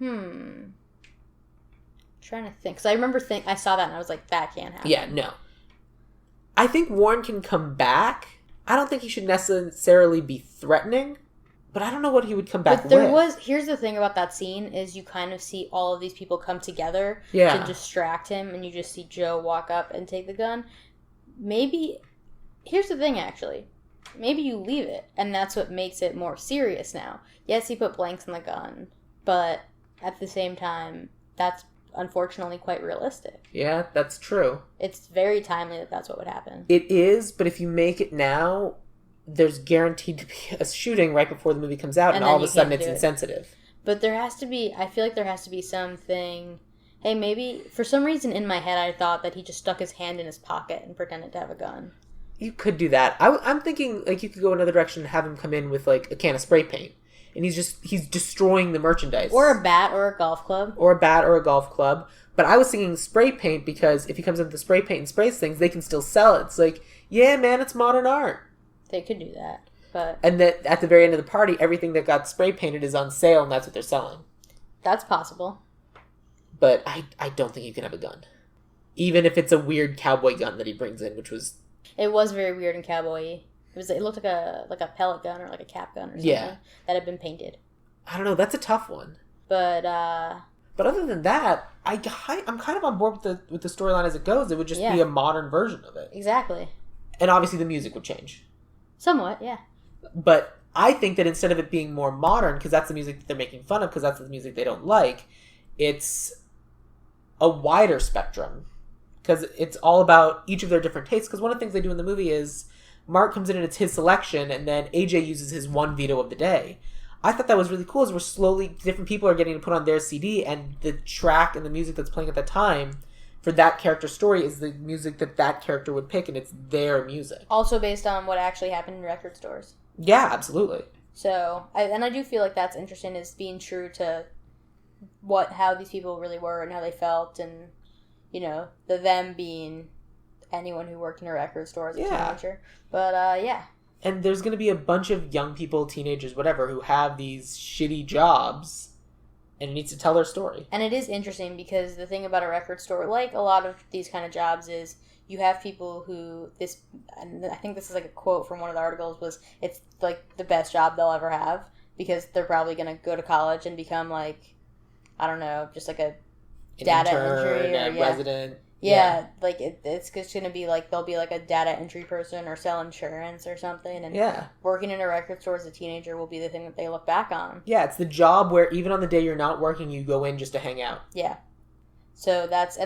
to think, because I remember I saw that and I was like, that can't happen. Yeah, no. I think Warren can come back. I don't think he should necessarily be threatening. But I don't know what he would come back with. Here's the thing about that scene is you kind of see all of these people come together to distract him, and you just see Joe walk up and take the gun. Maybe, here's the thing actually, maybe you leave it, and that's what makes it more serious now. Yes, he put blanks in the gun, but at the same time, that's unfortunately quite realistic. Yeah, that's true. It's very timely that that's what would happen. It is, but if you make it now... there's guaranteed to be a shooting right before the movie comes out, and all of a sudden it's insensitive. But there has to be, I feel like there has to be something, hey, maybe, for some reason in my head I thought that he just stuck his hand in his pocket and pretended to have a gun. You could do that. I'm thinking, like, you could go another direction and have him come in with, like, a can of spray paint. And he's destroying the merchandise. Or a bat or a golf club. But I was thinking spray paint because if he comes in with the spray paint and sprays things, they can still sell it. It's like, yeah, man, it's modern art. They could do that, but... And that at the very end of the party, everything that got spray painted is on sale, and that's what they're selling. That's possible. But I don't think you can have a gun. Even if it's a weird cowboy gun that he brings in, which was... It was very weird and cowboy-y. It looked like a pellet gun or like a cap gun or something that had been painted. I don't know, that's a tough one. But, But other than that, I'm kind of on board with the storyline as it goes. It would just be a modern version of it. Exactly. And obviously the music would change. Somewhat, yeah. But I think that instead of it being more modern, because that's the music that they're making fun of, because that's the music they don't like, it's a wider spectrum. Because it's all about each of their different tastes. Because one of the things they do in the movie is Mark comes in and it's his selection, and then AJ uses his one veto of the day. I thought that was really cool, as we're slowly, different people are getting to put on their CD, and the track and the music that's playing at that time for that character's story is the music that character would pick, and it's their music. Also based on what actually happened in record stores. Yeah, absolutely. So, I do feel like that's interesting, is being true to how these people really were and how they felt, and, you know, the them being anyone who worked in a record store as a teenager. But, yeah. And there's going to be a bunch of young people, teenagers, whatever, who have these shitty jobs, and it needs to tell their story. And it is interesting, because the thing about a record store, like a lot of these kind of jobs, is you have people who, and I think this is like a quote from one of the articles, was it's like the best job they'll ever have, because they're probably going to go to college and become like, I don't know, just like a data entry or resident. Yeah, like it's just going to be like, they'll be like a data entry person or sell insurance or something. And working in a record store as a teenager will be the thing that they look back on. Yeah, it's the job where even on the day you're not working, you go in just to hang out. Yeah. So that's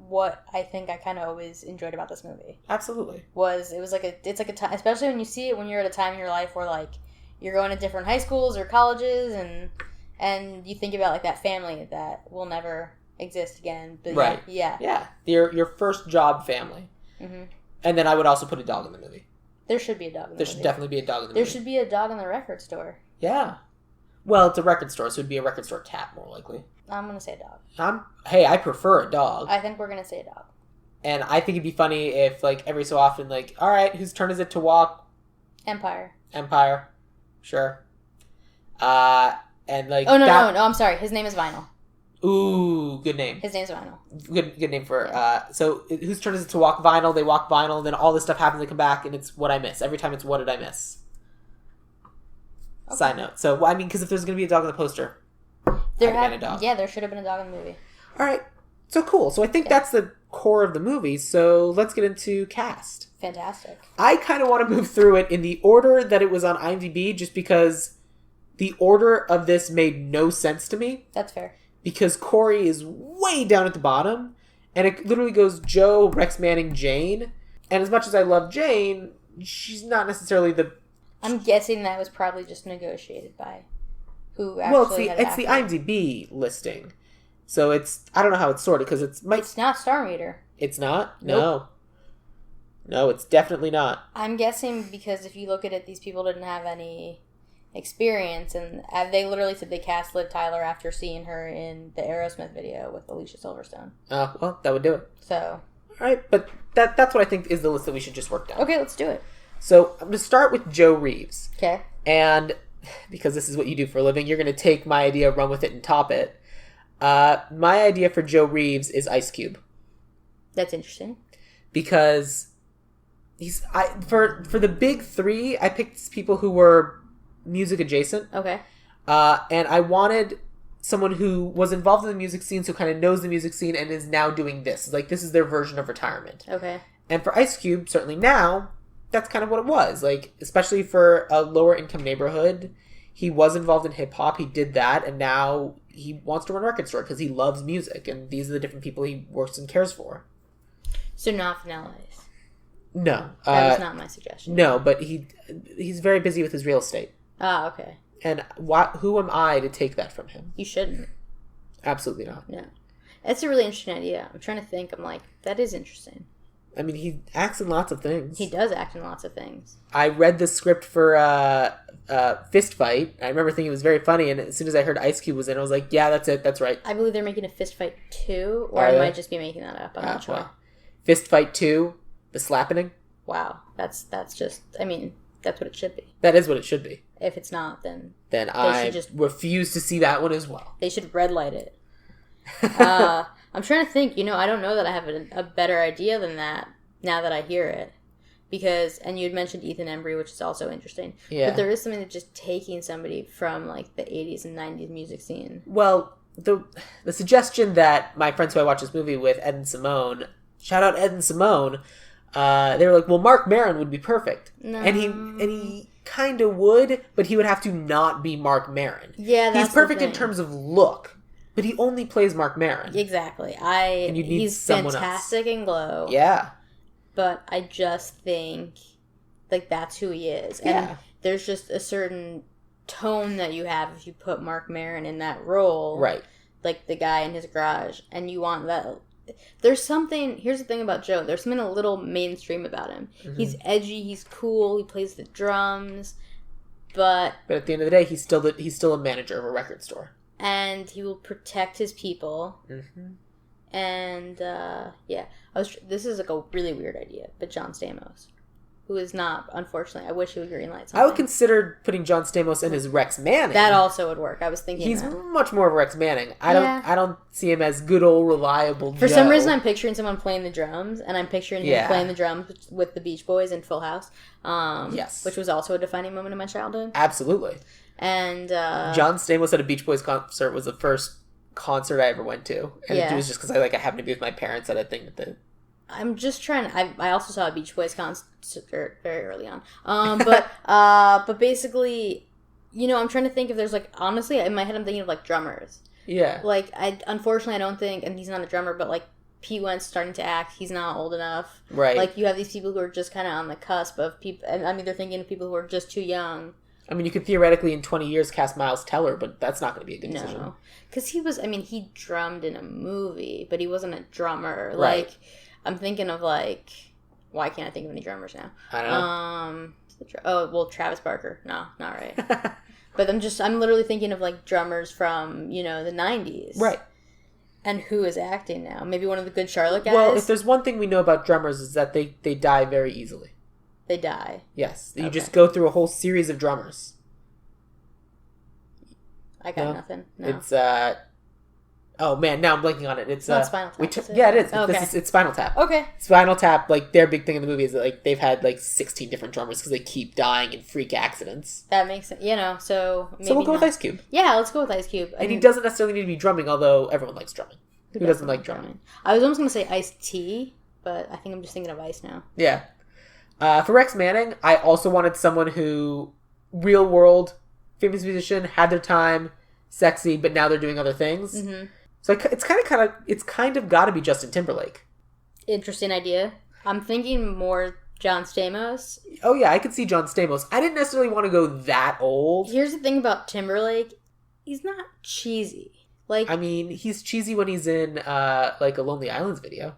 what I think I kind of always enjoyed about this movie. Absolutely. It's like a time, especially when you see it when you're at a time in your life where like you're going to different high schools or colleges, and you think about like that family that will never exist again. But right. Yeah. Your first job family. Mm-hmm. And then I would also put a dog in the movie. There should be a dog in the movie. There should definitely be a dog in the movie. There should be a dog in the record store. Yeah. Well, it's a record store, so it'd be a record store cat, more likely. I'm going to say a dog. I prefer a dog. I think we're going to say a dog. And I think it'd be funny if, like, every so often, like, all right, whose turn is it to walk? Empire. Sure. And, like... Oh, no, I'm sorry. His name is Vinyl. Ooh, good name. His name's Vinyl. Good name for... So, whose turn is it to walk Vinyl? They walk Vinyl, then all this stuff happens, they come back, and it's what I miss. Every time it's what did I miss. Okay. Side note. So, I mean, because if there's going to be a dog in the poster, there should have been a dog in the movie. All right. So, cool. So, I think that's the core of the movie. So, let's get into cast. Fantastic. I kind of want to move through it in the order that it was on IMDb, just because the order of this made no sense to me. That's fair. Because Corey is way down at the bottom, and it literally goes Joe, Rex Manning, Jane. And as much as I love Jane, she's not necessarily the... I'm guessing that was probably just negotiated by who actually it's the IMDb listing. So it's... I don't know how it's sorted, because it's... It's not Star Meter. It's not? Nope. No, it's definitely not. I'm guessing because if you look at it, these people didn't have any experience, and they literally said they cast Liv Tyler after seeing her in the Aerosmith video with Alicia Silverstone. Oh, well, that would do it. So... All right, but that's what I think is the list that we should just work down. Okay, let's do it. So I'm going to start with Joe Reaves. Okay. And because this is what you do for a living, you're going to take my idea, run with it, and top it. My idea for Joe Reaves is Ice Cube. That's interesting. Because for the big three, I picked people who were music adjacent. Okay. And I wanted someone who was involved in the music scene, so kind of knows the music scene and is now doing this. Like, this is their version of retirement. Okay. And for Ice Cube, certainly now, that's kind of what it was. Like, especially for a lower income neighborhood, he was involved in hip hop. He did that, and now he wants to run a record store because he loves music, and these are the different people he works and cares for. So not Vanilla Ice. No, that was not my suggestion. No, but he's very busy with his real estate. Ah, okay. And who am I to take that from him? You shouldn't. Absolutely not. No. That's a really interesting idea. I'm trying to think. I'm like, that is interesting. I mean, he acts in lots of things. He does act in lots of things. I read the script for Fist Fight. I remember thinking it was very funny, and as soon as I heard Ice Cube was in, I was like, yeah, that's it. That's right. I believe they're making a Fist Fight 2, or I might just be making that up. I'm not sure. Well. Fist Fight 2, The Slappening. Wow. That's just, I mean, that's what it should be. That is what it should be. If it's not, then I refuse to see that one as well. They should red light it. I'm trying to think. I don't know that I have a better idea than that now that I hear it. Because, and you had mentioned Ethan Embry, which is also interesting. Yeah. But there is something that just taking somebody from, like, the 80s and 90s music scene. Well, the suggestion that my friends who I watched this movie with, Ed and Simone, shout out Ed and Simone, they were like, well, Mark Maron would be perfect. No. And he kind of would, but he would have to not be Mark Maron. Yeah, that's he's perfect in terms of look, but he only plays Mark Maron. Exactly. He's fantastic in Glow. Yeah. But I just think, like, that's who he is. And there's just a certain tone that you have if you put Mark Maron in that role. Right. Like the guy in his garage. And you want that. There's something, here's the thing about Joe. There's something a little mainstream about him. Mm-hmm. He's edgy, he's cool, he plays the drums. But at the end of the day, he's still a manager of a record store. And he will protect his people. Mm-hmm. And, this is like a really weird idea. But John Stamos, who is not, unfortunately, I wish he would greenlight something. I would consider putting John Stamos in as Rex Manning. That also would work. I was thinking he's much more of Rex Manning. I don't see him as good old reliable Joe. For some reason, I'm picturing someone playing the drums, and I'm picturing him playing the drums with the Beach Boys in Full House. Yes, which was also a defining moment in my childhood. Absolutely. And John Stamos at a Beach Boys concert was the first concert I ever went to, and it was just because I happened to be with my parents at a thing at the. I'm just trying. I also saw a Beach Boys concert very early on. But basically, I'm trying to think if there's honestly in my head I'm thinking of drummers. Yeah. Unfortunately I don't think, and he's not a drummer, but Pete Wentz starting to act. He's not old enough. Right. You have these people who are just kind of on the cusp of people, and I'm either thinking of people who are just too young. I mean, you could theoretically in 20 years cast Miles Teller, but that's not going to be a good decision. No, because he drummed in a movie, but he wasn't a drummer. Right. I'm thinking of why can't I think of any drummers now? I don't know. Travis Barker. No, not right. But I'm literally thinking of drummers from, the 90s. Right. And who is acting now? Maybe one of the Good Charlotte guys? Well, if there's one thing we know about drummers is that they die very easily. They die? Yes. You just go through a whole series of drummers. I got nothing. No. It's, oh man, now I'm blanking on it. It's Spinal Tap. It is. Okay. It's Spinal Tap. Okay. Spinal Tap, their big thing in the movie is that they've had 16 different drummers because they keep dying in freak accidents. That makes sense. So maybe so we'll go with Ice Cube. Yeah, let's go with Ice Cube. He doesn't necessarily need to be drumming, although everyone likes drumming. Who doesn't like drumming? I was almost going to say Ice-T, but I think I'm just thinking of Ice now. Yeah. For Rex Manning, I also wanted someone who, real world, famous musician, had their time, sexy, but now they're doing other things. Mm-hmm. So it's kind of got to be Justin Timberlake. Interesting idea. I'm thinking more John Stamos. Oh yeah, I could see John Stamos. I didn't necessarily want to go that old. Here's the thing about Timberlake. He's not cheesy. He's cheesy when he's in a Lonely Islands video.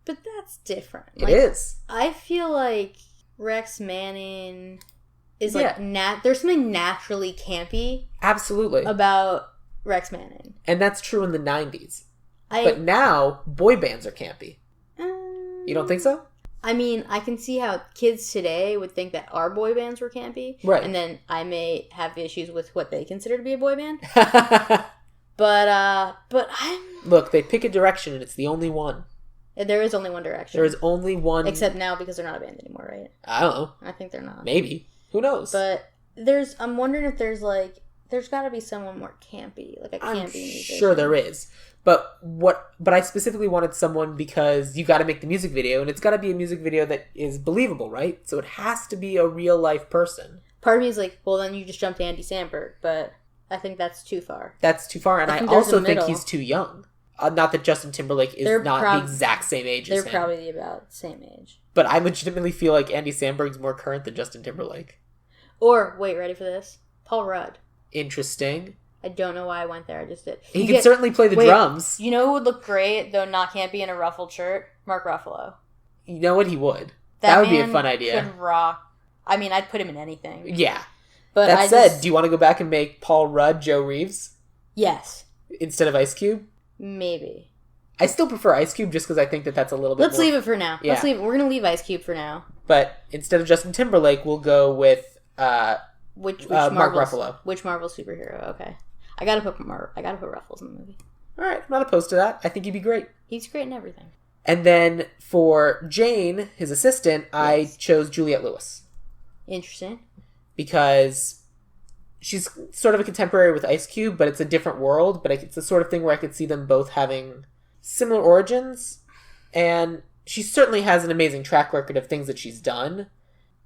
But that's different. It is. I feel like Rex Manning is there's something naturally campy. Absolutely. About Rex Manning. And that's true in the 90s. But now, boy bands are campy. You don't think so? I can see how kids today would think that our boy bands were campy. Right. And then I may have issues with what they consider to be a boy band. But I'm... Look, they pick a direction and it's the only one. There is only one direction. There is only one... Except now because they're not a band anymore, right? I don't know. I think they're not. Maybe. Who knows? But I'm wondering if there's got to be someone more campy, a campy musician. Sure there is. But I specifically wanted someone because you got to make the music video, and it's got to be a music video that is believable, right? So it has to be a real life person. Part of me is well, then you just jumped to Andy Samberg, but I think that's too far. That's too far, and I also think he's too young. Not that Justin Timberlake is not the exact same age as him. They're probably about the same age. But I legitimately feel like Andy Samberg's more current than Justin Timberlake. Or, wait, ready for this? Paul Rudd. Interesting. I don't know why I went there. I just did. He could certainly play the drums. You know who would look great, though not campy in a ruffled shirt? Mark Ruffalo. You know what? He would. That would be a fun idea. Could rock. I'd put him in anything. Yeah. But that said, do you want to go back and make Paul Rudd Joe Reaves? Yes. Instead of Ice Cube? Maybe. I still prefer Ice Cube just because I think that's a little bit Let's leave it for now. Yeah. We're going to leave Ice Cube for now. But instead of Justin Timberlake, we'll go with which Mark Ruffalo. Which Marvel superhero? Okay. I gotta put Ruffles in the movie. All right. I'm not opposed to that. I think he'd be great. He's great in everything. And then for Jane, his assistant, I chose Juliette Lewis. Interesting. Because she's sort of a contemporary with Ice Cube, but it's a different world. But it's the sort of thing where I could see them both having similar origins. And she certainly has an amazing track record of things that she's done.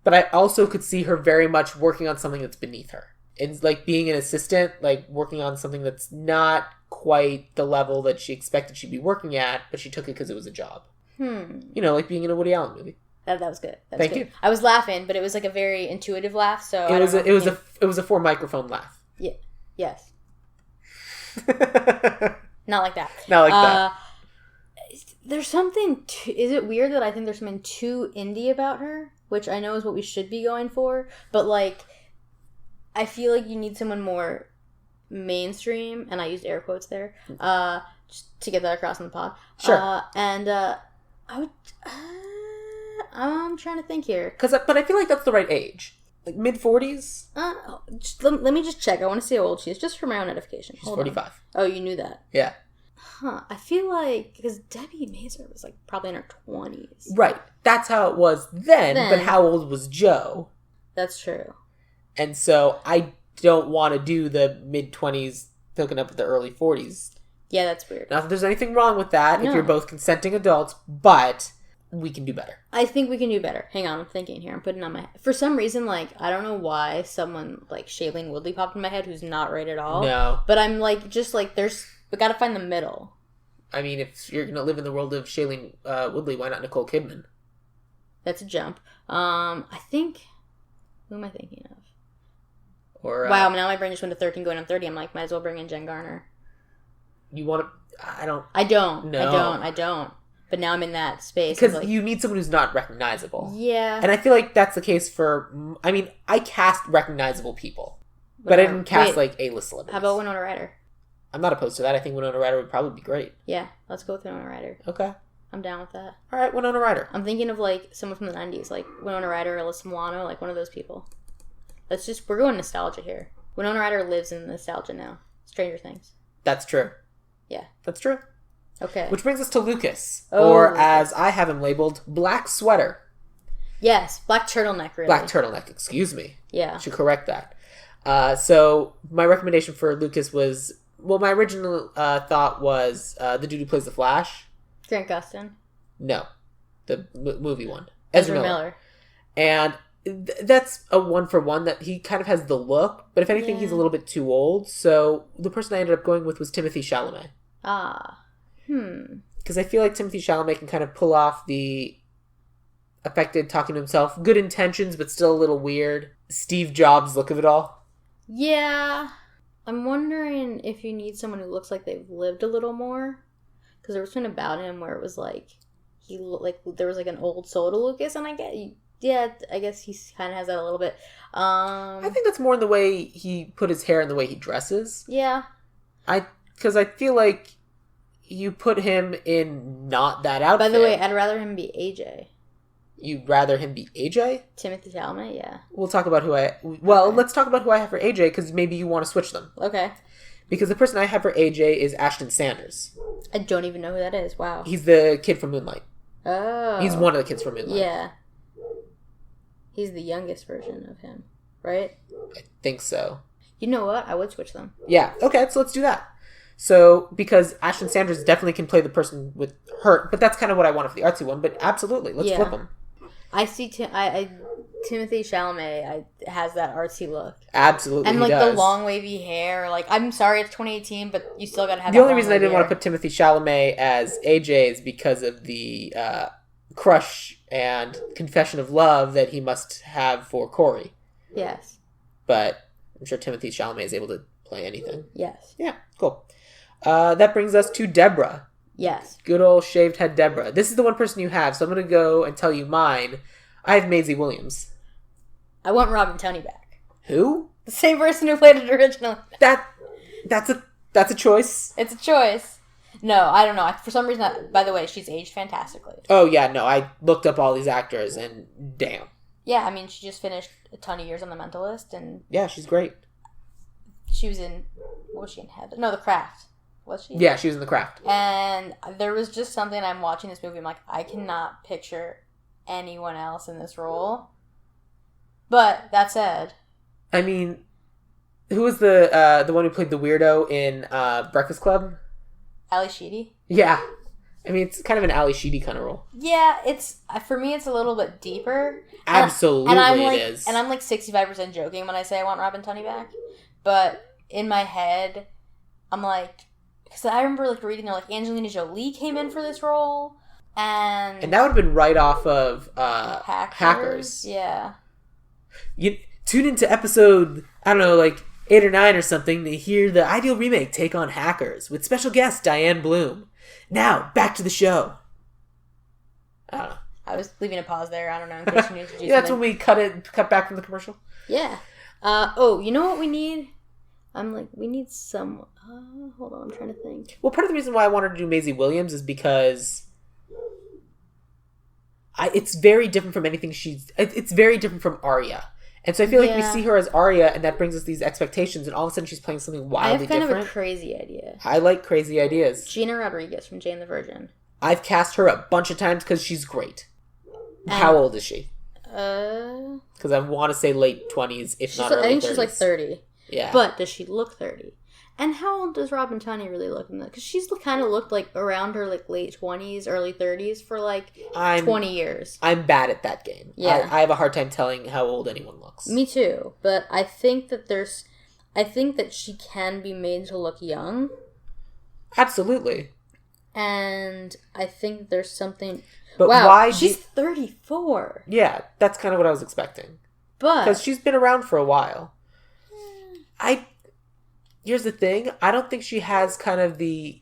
But I also could see her very much working on something that's beneath her. It's like being an assistant, like working on something that's not quite the level that she expected she'd be working at, but she took it because it was a job. You know, like being in a Woody Allen movie. That was good. Thank you. I was laughing, but it was like a very intuitive laugh. So it was a 4 microphone laugh. Yeah. Yes. Not like that. Not like that. There's something. Is it weird that I think there's something too indie about her, which I know is what we should be going for, but like, I feel like you need someone more mainstream, and I used air quotes there, just to get that across in the pod. Sure. I would. I'm trying to think here. But I feel like that's the right age. Like mid-40s? Let me just check. I want to see how old she is, just for my own edification. She's 45. On. Oh, you knew that? Yeah. Huh. I feel like, because Debbie Mazur was like probably in her 20s. Right. That's how it was then, but how old was Joe? That's true. And so I don't want to do the mid-20s hooking up with the early 40s. Yeah, that's weird. Not that there's anything wrong with that if you're both consenting adults, but we can do better. I think we can do better. Hang on, I'm thinking here. I'm putting on my head. For some reason, like, I don't know why someone like Shailene Woodley popped in my head who's not right at all. No. But I'm like, just like, we gotta find the middle. I mean, if you're going to live in the world of Shailene Woodley, why not Nicole Kidman? That's a jump. I think, who am I thinking of? Or wow, now my brain just went to 13 going on 30. I'm like, might as well bring in Jen Garner. You want to... I don't... I don't. But now I'm in that space. Because like, you need someone who's not recognizable. Yeah. And I feel like that's the case for... I mean, I cast recognizable people. But I didn't cast, like, A-list celebrities. How about Winona Ryder? I'm not opposed to that. I think Winona Ryder would probably be great. Yeah, let's go with Winona Ryder. Okay. I'm down with that. All right, Winona Ryder. I'm thinking of, like, someone from the 90s. Like, Winona Ryder or Alyssa Milano. Like, one of those people. We're going nostalgia here. Winona Ryder lives in nostalgia now. Stranger Things. That's true. Yeah. That's true. Okay. Which brings us to Lucas. Or, as I have him labeled, Black Sweater. Yes, black turtleneck, really. Black turtleneck, excuse me. Yeah. I should correct that. So, my recommendation for Lucas was... Well, my original thought was the dude who plays the Flash. Grant Gustin. No. The movie one. Ezra Miller. And that's a one-for-one that he kind of has the look, but if anything, he's a little bit too old. So the person I ended up going with was Timothée Chalamet. Because I feel like Timothée Chalamet can kind of pull off the affected, talking to himself, good intentions, but still a little weird, Steve Jobs look of it all. Yeah. I'm wondering if you need someone who looks like they've lived a little more. Because there was something about him where it was like, there was like an old soul to Lucas, and I guess he kind of has that a little bit. I think that's more in the way he put his hair and the way he dresses. Yeah. Because I feel like you put him in not that outfit. By the way, I'd rather him be AJ. You'd rather him be AJ? Timothée Chalamet, yeah. We'll talk about who I... Well, let's talk about who I have for AJ, because maybe you want to switch them. Okay. Because the person I have for AJ is Ashton Sanders. I don't even know who that is. Wow. He's the kid from Moonlight. Oh. He's one of the kids from Moonlight. Yeah. He's the youngest version of him, right? I think so. You know what? I would switch them. Yeah. Okay, so let's do that. So, because Ashton Sanders definitely can play the person with hurt, but that's kind of what I wanted for the artsy one, but absolutely, let's flip them. I see Timothée Chalamet has that artsy look. Absolutely, and like the long wavy hair. Like, I'm sorry, it's 2018, but you still gotta have. The only reason I didn't want to put Timothée Chalamet as AJ is because of the crush and confession of love that he must have for Corey. Yes, but I'm sure Timothée Chalamet is able to play anything. Yes. Yeah. Cool. That brings us to Deborah. Yes. Good old shaved head Deborah. This is the one person you have, so I'm going to go and tell you mine. I have Maisie Williams. I want Robin Tunney back. Who? The same person who played it originally. That's a choice. It's a choice. No, I don't know. For some reason, by the way, she's aged fantastically. Oh, yeah, no. I looked up all these actors, and damn. Yeah, I mean, she just finished a ton of years on The Mentalist, and... Yeah, she's great. She was in... What was she in? Heaven? No, The Craft. Was she? Yeah, she was in The Craft. And there was just something, I'm watching this movie, I'm like, I cannot picture anyone else in this role. But, that said... I mean, Who was the one who played the weirdo in Breakfast Club? Ali Sheedy? Yeah. I mean, it's kind of an Ali Sheedy kind of role. Yeah, for me, it's a little bit deeper. Absolutely, it is. And I'm like 65% joking when I say I want Robin Tunney back. But in my head, I'm like, because I remember like reading, like Angelina Jolie came in for this role. And that would have been right off of Hackers. Yeah. You tune into episode, I don't know, like 8 or 9 or something to hear the Ideal Remake take on Hackers with special guest Diane Bloom. Now, back to the show. I don't know. I was leaving a pause there. I don't know. In case you need to do that's when we cut back from the commercial. Yeah. You know what we need? We need some... hold on, I'm trying to think. Well, part of the reason why I wanted to do Maisie Williams is because... it's very different from anything it's very different from Arya. And so I feel like we see her as Arya, and that brings us these expectations, and all of a sudden she's playing something wildly different. I have kind of a crazy idea. I like crazy ideas. Gina Rodriguez from Jane the Virgin. I've cast her a bunch of times because she's great. How old is she? Because I want to say late 20s, if not early 30s. I think she's like 30. Yeah. But does she look 30? And how old does Robin Tunney really look in that? Because she's kind of looked like around her like late 20s, early 30s for like 20 years. I'm bad at that game. Yeah. I have a hard time telling how old anyone looks. Me too. But I think that she can be made to look young. Absolutely. And I think there's something... But wow, why... She's 34. Yeah, that's kind of what I was expecting. But... Because she's been around for a while. Here's the thing. I don't think she has kind of the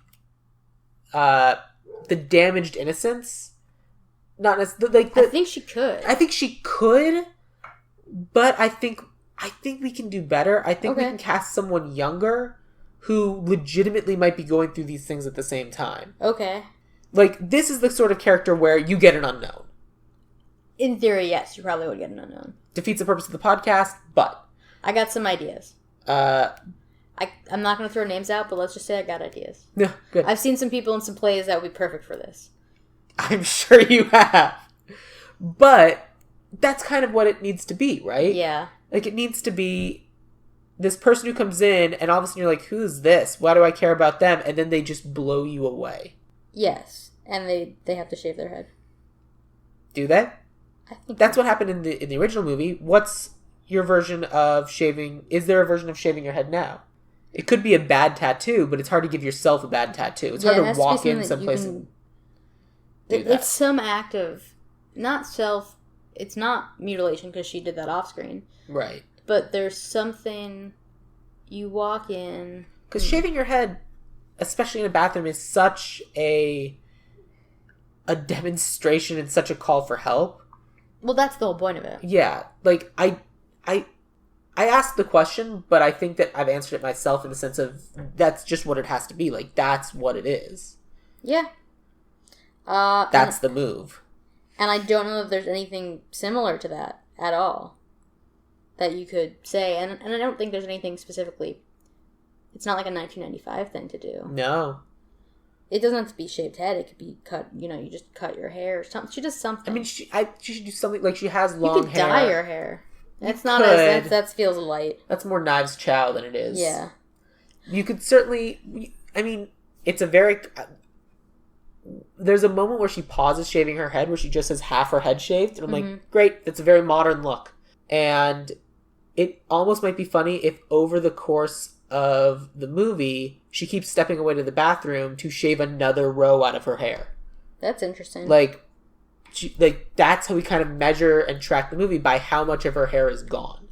damaged innocence. Not necessarily I think she could. I think she could, but I think we can do better. I think we can cast someone younger who legitimately might be going through these things at the same time. Okay. Like, this is the sort of character where you get an unknown. In theory, yes, you probably would get an unknown. Defeats the purpose of the podcast, but... I got some ideas. I'm not going to throw names out, but let's just say I got ideas. Yeah, good. I've seen some people in some plays that would be perfect for this. I'm sure you have. But that's kind of what it needs to be, right? Yeah. Like, it needs to be this person who comes in, and all of a sudden you're like, who's this? Why do I care about them? And then they just blow you away. Yes. And they have to shave their head. Do they? I think that's what happened in the original movie. What's your version of shaving? Is there a version of shaving your head now? It could be a bad tattoo, but it's hard to give yourself a bad tattoo. It's hard to walk in someplace and do that. It's some act of, it's not mutilation because she did that off screen. Right. But there's something, you walk in. Because shaving your head, especially in a bathroom, is such a demonstration and such a call for help. Well, that's the whole point of it. Yeah. Like, I asked the question, but I think that I've answered it myself in the sense of that's just what it has to be. Like, that's what it is. Yeah. That's the move. And I don't know if there's anything similar to that at all that you could say. And I don't think there's anything specifically. It's not like a 1995 thing to do. No. It doesn't have to be shaved head. It could be cut, you just cut your hair or something. She does something. I mean, she should do something, like she has long hair. You could dye your hair. That's not as, that feels light. That's more Knives Chow than it is. Yeah. You could certainly, I mean, it's a very, there's a moment where she pauses shaving her head where she just has half her head shaved. And I'm like, great, that's a very modern look. And it almost might be funny if over the course of the movie, she keeps stepping away to the bathroom to shave another row out of her hair. That's interesting. Like that's how we kind of measure and track the movie, by how much of her hair is gone.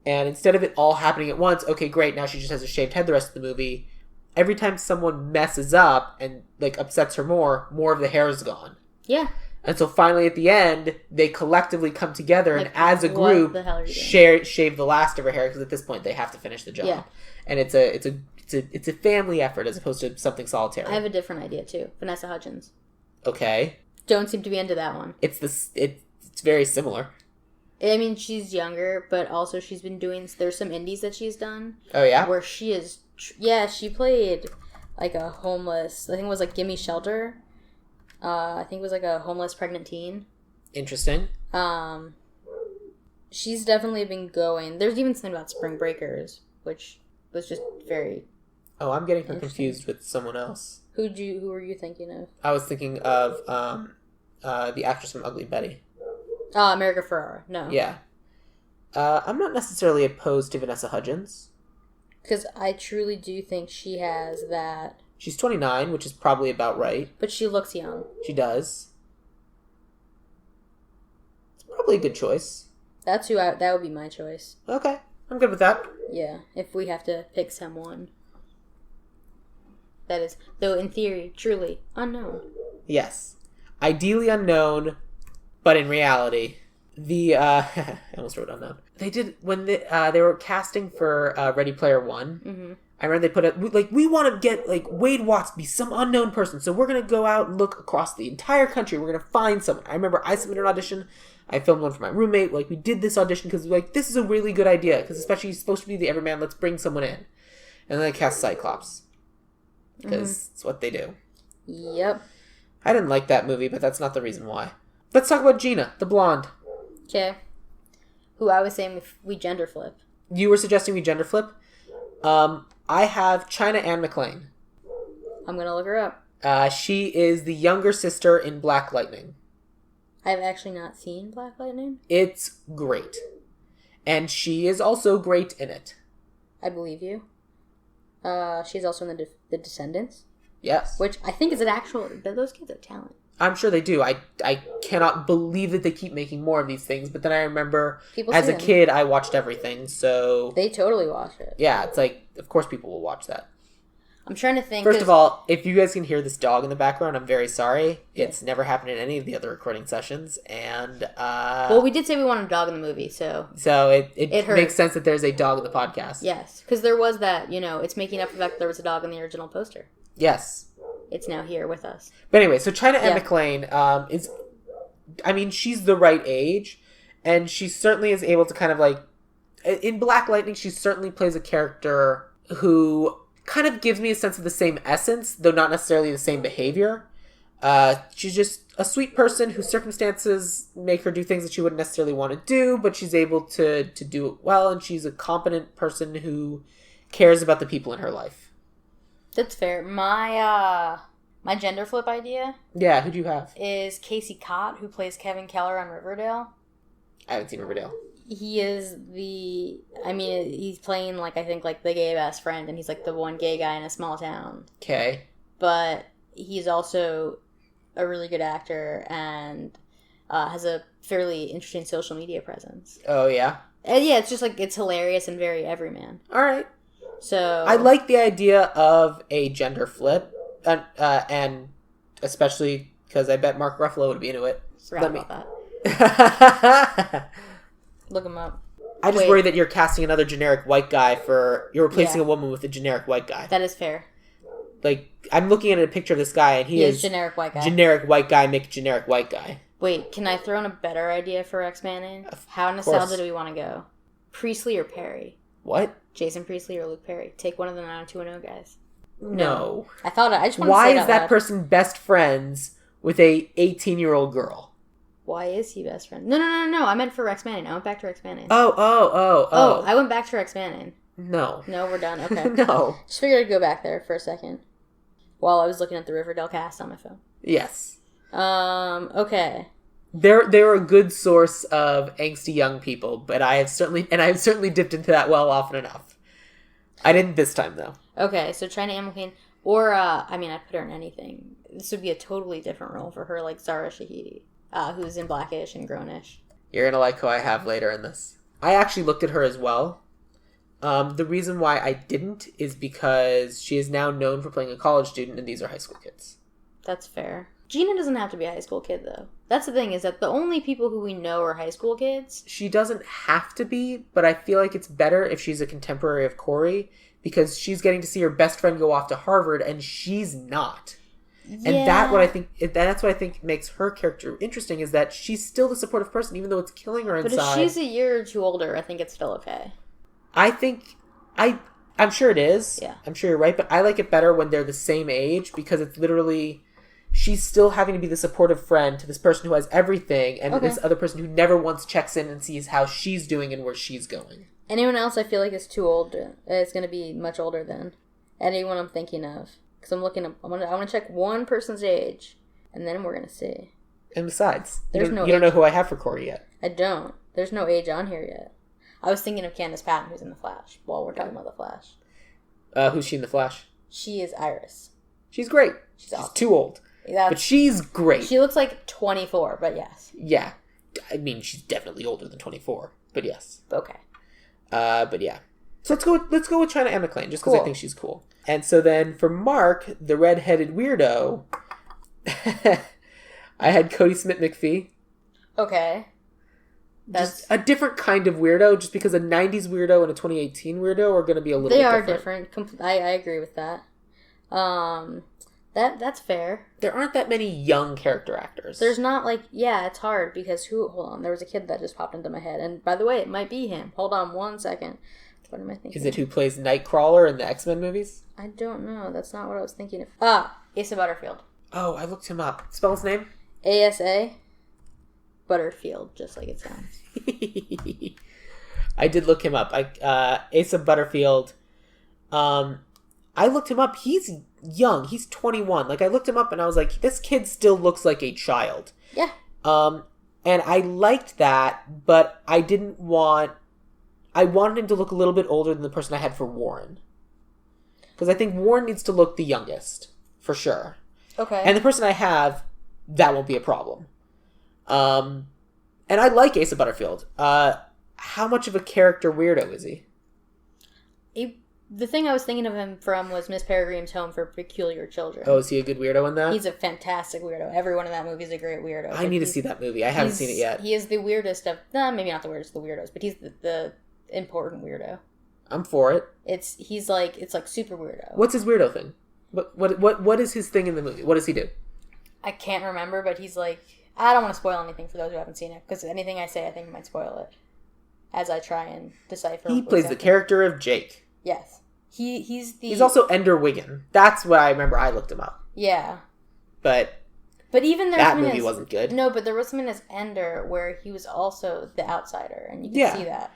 And instead of it all happening at once, okay, great, now she just has a shaved head the rest of the movie. Every time someone messes up and like upsets her more of the hair is gone. Yeah. And so finally at the end, they collectively come together and as a group shave the last of her hair, because at this point they have to finish the job. Yeah. And it's a family effort as opposed to something solitary. I have a different idea too. Vanessa Hudgens. Okay. Don't seem to be into that one. It's very similar. I mean, she's younger, but also she's been doing, there's some indies that she's done. Oh, yeah? Where she is, she played like a homeless, I think it was like Gimme Shelter. I think it was like a homeless pregnant teen. Interesting. She's definitely been going, there's even something about Spring Breakers which was just very... Oh, I'm getting her confused with someone else. Who were you thinking of? I was thinking of the actress from Ugly Betty. America Ferrera. No. Yeah. I'm not necessarily opposed to Vanessa Hudgens. Because I truly do think she has that... She's 29, which is probably about right. But she looks young. She does. It's probably a good choice. That would be my choice. Okay. I'm good with that. Yeah, if we have to pick someone. That is, though in theory, truly unknown. Yes. Ideally unknown, but in reality, I almost wrote unknown. They did, when they were casting for Ready Player One, mm-hmm. I remember they put it, we want to get, Wade Watts be some unknown person, so we're going to go out and look across the entire country, we're going to find someone. I remember I submitted an audition, I filmed one for my roommate, we did this audition because, this is a really good idea, because especially he's supposed to be the everyman, let's bring someone in. And then they cast Cyclops. Because it's what they do. Yep. I didn't like that movie, but that's not the reason why. Let's talk about Gina, the blonde. Okay. Who I was saying we gender flip. You were suggesting we gender flip? I have China Anne McClain. I'm going to look her up. She is the younger sister in Black Lightning. I've actually not seen Black Lightning. It's great. And she is also great in it. I believe you. She's also in the Descendants. Yes. Which I think is an actual... Those kids have talent. I'm sure they do. I cannot believe that they keep making more of these things. But then I remember, as a kid, I watched everything. So they totally watch it. Yeah, it's of course people will watch that. I'm trying to think. First of all, if you guys can hear this dog in the background, I'm very sorry. It's never happened in any of the other recording sessions. And well, we did say we wanted a dog in the movie, so it makes sense that there's a dog in the podcast. Yes, because there was that. It's making up for the fact that there was a dog in the original poster. Yes. It's now here with us. But anyway, so China Anne McClain is... I mean, she's the right age, and she certainly is able to kind of in Black Lightning, she certainly plays a character who kind of gives me a sense of the same essence, though not necessarily the same behavior. She's just a sweet person whose circumstances make her do things that she wouldn't necessarily want to do, but she's able to do it well, and she's a competent person who cares about the people in her life. That's fair. My gender flip idea... Yeah, who do you have? ...is Casey Cott, who plays Kevin Keller on Riverdale. I haven't seen Riverdale. He is the... I mean, he's playing, I think, the gay best friend, and he's, the one gay guy in a small town. Okay. But he's also a really good actor and has a fairly interesting social media presence. Oh, yeah? And yeah, it's just, it's hilarious and very everyman. All right. So I like the idea of a gender flip, and especially because I bet Mark Ruffalo would be into it. Forgot about that. Look him up. I just worry that you're casting another generic white guy you're replacing a woman with a generic white guy. That is fair. I'm looking at a picture of this guy, and he is generic white guy. Generic white guy make generic white guy. Wait, can I throw in a better idea for X-Manning? How nostalgia do we want to go? Priestley or Perry? What? Jason Priestley or Luke Perry? Take one of the 90210 guys. No. I just want to say Why is that person best friends with a 18-year-old girl? Why is he best friend? No. I meant for Rex Manning. I went back to Rex Manning. Oh. I went back to Rex Manning. No, we're done. Okay. No. Just figured I'd go back there for a second while I was looking at the Riverdale cast on my phone. Yes. Okay. They're a good source of angsty young people, but I have certainly dipped into that well often enough. I didn't this time though. Okay, so China Anne McClain, or I'd put her in anything. This would be a totally different role for her, like Zara Shahi, who's in Blackish and Grownish. You're gonna like who I have later in this. I actually looked at her as well. The reason why I didn't is because she is now known for playing a college student, and these are high school kids. That's fair. Gina doesn't have to be a high school kid, though. That's the thing, is that the only people who we know are high school kids. She doesn't have to be, but I feel like it's better if she's a contemporary of Corey, because she's getting to see her best friend go off to Harvard, and she's not. Yeah. And that's what I think makes her character interesting, is that she's still the supportive person, even though it's killing her inside. But if she's a year or two older, I think it's still okay. I'm sure it is. Yeah. I'm sure you're right, but I like it better when they're the same age, because it's literally... She's still having to be the supportive friend to this person who has everything, and this other person who never once checks in and sees how she's doing and where she's going. Anyone else I feel like is too old. Is going to be much older than anyone I'm thinking of. Because I'm looking up. I want to check one person's age, and then we're going to see. And besides, you don't know who I have for Corey yet. I don't. There's no age on here yet. I was thinking of Candace Patton, who's in The Flash, while we're talking about The Flash. Who's she in The Flash? She is Iris. She's great. She's awesome. Too old. But she's great. She looks like 24, but yes. Yeah. I mean, she's definitely older than 24, but yes. Okay. But yeah. So let's go with China Emma Klein, just because I think she's cool. And so then for Mark, the red-headed weirdo, I had Cody Smith-McPhee. Okay. That's just a different kind of weirdo, just because a 90s weirdo and a 2018 weirdo are going to be a little bit different. They are different. I agree with that. That's fair. There aren't that many young character actors. There's not it's hard because hold on, there was a kid that just popped into my head. And by the way, it might be him. Hold on one second. What am I thinking? Is it who plays Nightcrawler in the X-Men movies? I don't know. That's not what I was thinking of. Asa Butterfield. Oh, I looked him up. Spell his name? ASA Butterfield, just like it sounds. I did look him up. Asa Butterfield. I looked him up. He's young. He's 21. I looked him up and I was like, this kid still looks like a child. Yeah. And I liked that, but I wanted him to look a little bit older than the person I had for Warren. Because I think Warren needs to look the youngest, for sure. Okay. And the person I have, that won't be a problem. And I like Asa Butterfield. How much of a character weirdo is he? The thing I was thinking of him from was Miss Peregrine's Home for Peculiar Children. Oh, is he a good weirdo in that? He's a fantastic weirdo. Everyone in that movie is a great weirdo. I need to see that movie. I haven't seen it yet. He is the weirdest of... maybe not the weirdest of the weirdos, but he's the important weirdo. I'm for it. It's super weirdo. What's his weirdo thing? What is his thing in the movie? What does he do? I can't remember, but he's I don't want to spoil anything for those who haven't seen it, because anything I say I think might spoil it. As I try and decipher. He plays the character of Jake. Yes. He's also Ender Wiggin. That's what I remember. I looked him up. Yeah. But even that movie wasn't good. No, but there was something as Ender where he was also the outsider, and you can see that.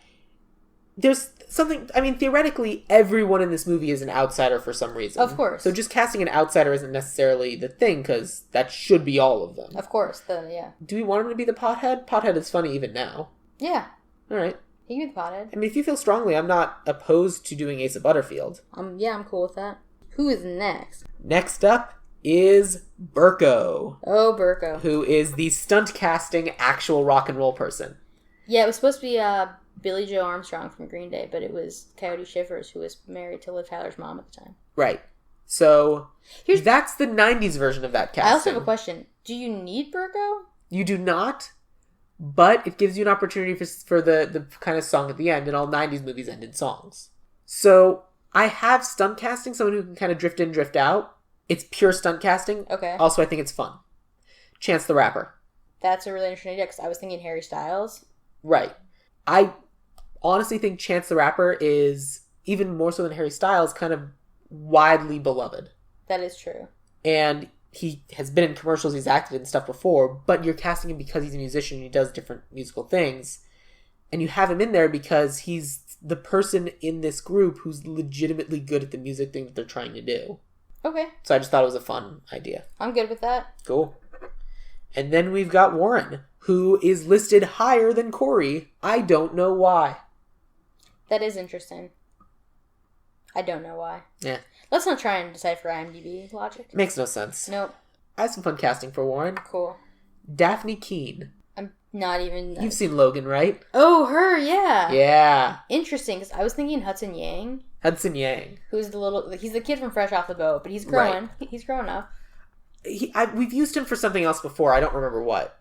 There's something... I mean, theoretically, everyone in this movie is an outsider for some reason. Of course. So just casting an outsider isn't necessarily the thing, because that should be all of them. Of course, yeah. Do we want him to be the pothead? Pothead is funny even now. Yeah. All right. He can be the pothead. I mean, if you feel strongly, I'm not opposed to doing Asa Butterfield. Yeah, I'm cool with that. Who is next? Next up is Burko. Oh, Burko. Who is the stunt casting actual rock and roll person. Yeah, it was supposed to be Billy Joe Armstrong from Green Day, but it was Coyote Shivers, who was married to Liv Tyler's mom at the time. Right. So, that's the 90s version of that casting. I also have a question. Do you need Burko? You do not, but it gives you an opportunity for the kind of song at the end, and all 90s movies end in songs. So, I have stunt casting, someone who can kind of drift in, drift out. It's pure stunt casting. Okay. Also, I think it's fun. Chance the Rapper. That's a really interesting idea, because I was thinking Harry Styles. Right. I honestly think Chance the Rapper is, even more so than Harry Styles, kind of widely beloved. That is true. And he has been in commercials, he's acted in stuff before, but you're casting him because he's a musician and he does different musical things. And you have him in there because he's the person in this group who's legitimately good at the music thing that they're trying to do. Okay. So I just thought it was a fun idea. I'm good with that. Cool. And then we've got Warren, who is listed higher than Corey. I don't know why. That is interesting. I don't know why. Yeah. Let's not try and decipher IMDb logic. Makes no sense. Nope. I had some fun casting for Warren. Cool. Daphne Keane. I'm not even... You've seen Logan, right? Oh, her, yeah. Yeah. Interesting, because I was thinking Hudson Yang. Hudson Yang. Who's he's the kid from Fresh Off the Boat, but he's growing. Right. He's growing up. We've used him for something else before. I don't remember what.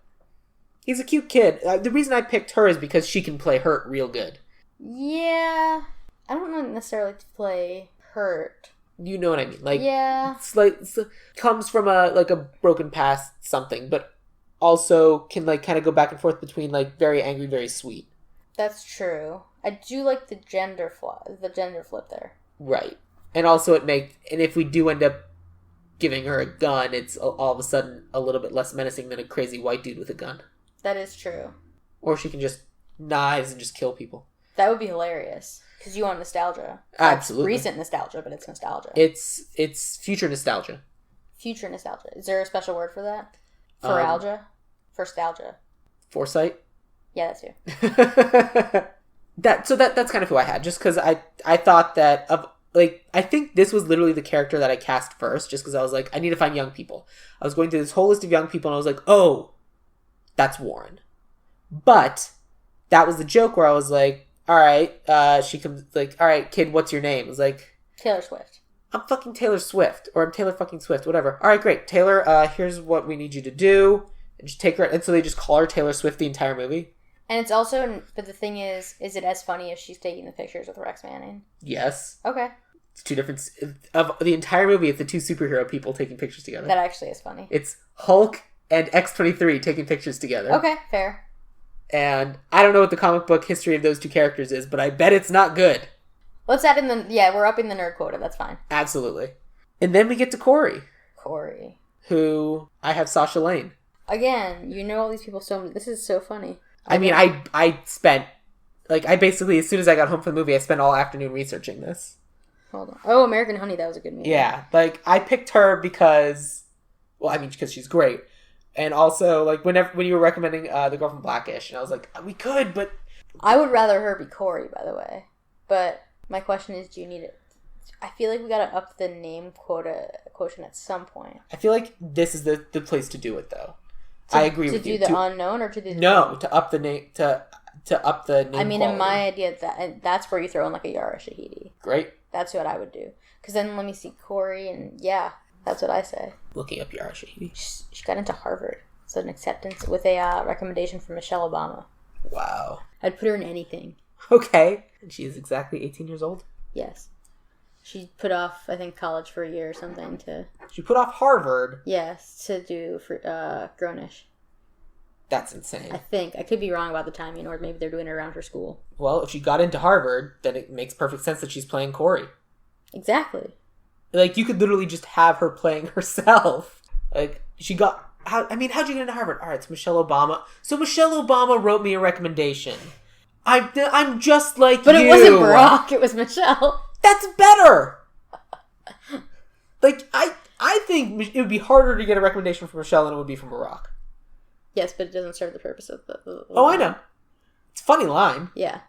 He's a cute kid. The reason I picked her is because she can play Hurt real good. Yeah. I don't know necessarily to play Hurt. You know what I mean? Yeah. It's comes from a broken past something, but also can kind of go back and forth between very angry, very sweet. That's true. I do like the gender flip there. Right. And also and if we do end up giving her a gun, it's all of a sudden a little bit less menacing than a crazy white dude with a gun. That is true. Or she can just knives and just kill people. That would be hilarious. Because you want nostalgia. Absolutely. Recent nostalgia, but it's nostalgia. It's future nostalgia. Future nostalgia. Is there a special word for that? Foralgia? Forstalgia. Foresight? Yeah, that's you. That's kind of who I had, just because I thought that I think this was literally the character that I cast first, just because I was like, I need to find young people. I was going through this whole list of young people, and I was like, oh, that's Warren. But that was the joke where I was like, all right, she comes like, all right, kid, what's your name? I was like, Taylor Swift. I'm fucking Taylor Swift, or I'm Taylor fucking Swift, whatever. All right, great, Taylor. Here's what we need you to do, and just take her. And so they just call her Taylor Swift the entire movie. And it's also, but the thing is it as funny if she's taking the pictures with Rex Manning? Yes. Okay. It's two different of the entire movie. It's the two superhero people taking pictures together. That actually is funny. It's Hulk and X-23 taking pictures together. Okay, fair. And I don't know what the comic book history of those two characters is, but I bet it's not good. Let's add in we're upping the nerd quota. That's fine. Absolutely. And then we get to Corey. Corey. Who I have Sasha Lane. Again, you know all these people so... This is so funny. I spent... I basically, as soon as I got home from the movie, I spent all afternoon researching this. Hold on. Oh, American Honey, that was a good movie. Yeah. I picked her because... Well, because she's great. And also, when you were recommending The Girl from Blackish, and I was like, we could, but... I would rather her be Corey, by the way. But my question is, do you need it? I feel like we gotta up the name quotient at some point. I feel like this is the place to do it, though. I agree with you. To do the unknown or to do the... No, to up the name... To up the name quality. In my idea, that's where you throw in, a Yara Shahidi. Great. That's what I would do. Because then let me see Corey, and yeah, that's what I say. Looking up Yara Shahidi. She got into Harvard. So an acceptance with a recommendation from Michelle Obama. Wow. I'd put her in anything. Okay. And she is exactly 18 years old? Yes. She put off, I think, college for a year or something to... She put off Harvard? Yes, to do Grownish. That's insane. I think. I could be wrong about the timing, or maybe they're doing it around her school. Well, if she got into Harvard, then it makes perfect sense that she's playing Corey. Exactly. You could literally just have her playing herself. She got... how'd you get into Harvard? All right, it's Michelle Obama. So Michelle Obama wrote me a recommendation. I'm just like you. But it wasn't Barack, it was Michelle. That's better! I think it would be harder to get a recommendation from Michelle than it would be from Barack. Yes, but it doesn't serve the purpose of the Oh, I know. It's a funny line. Yeah.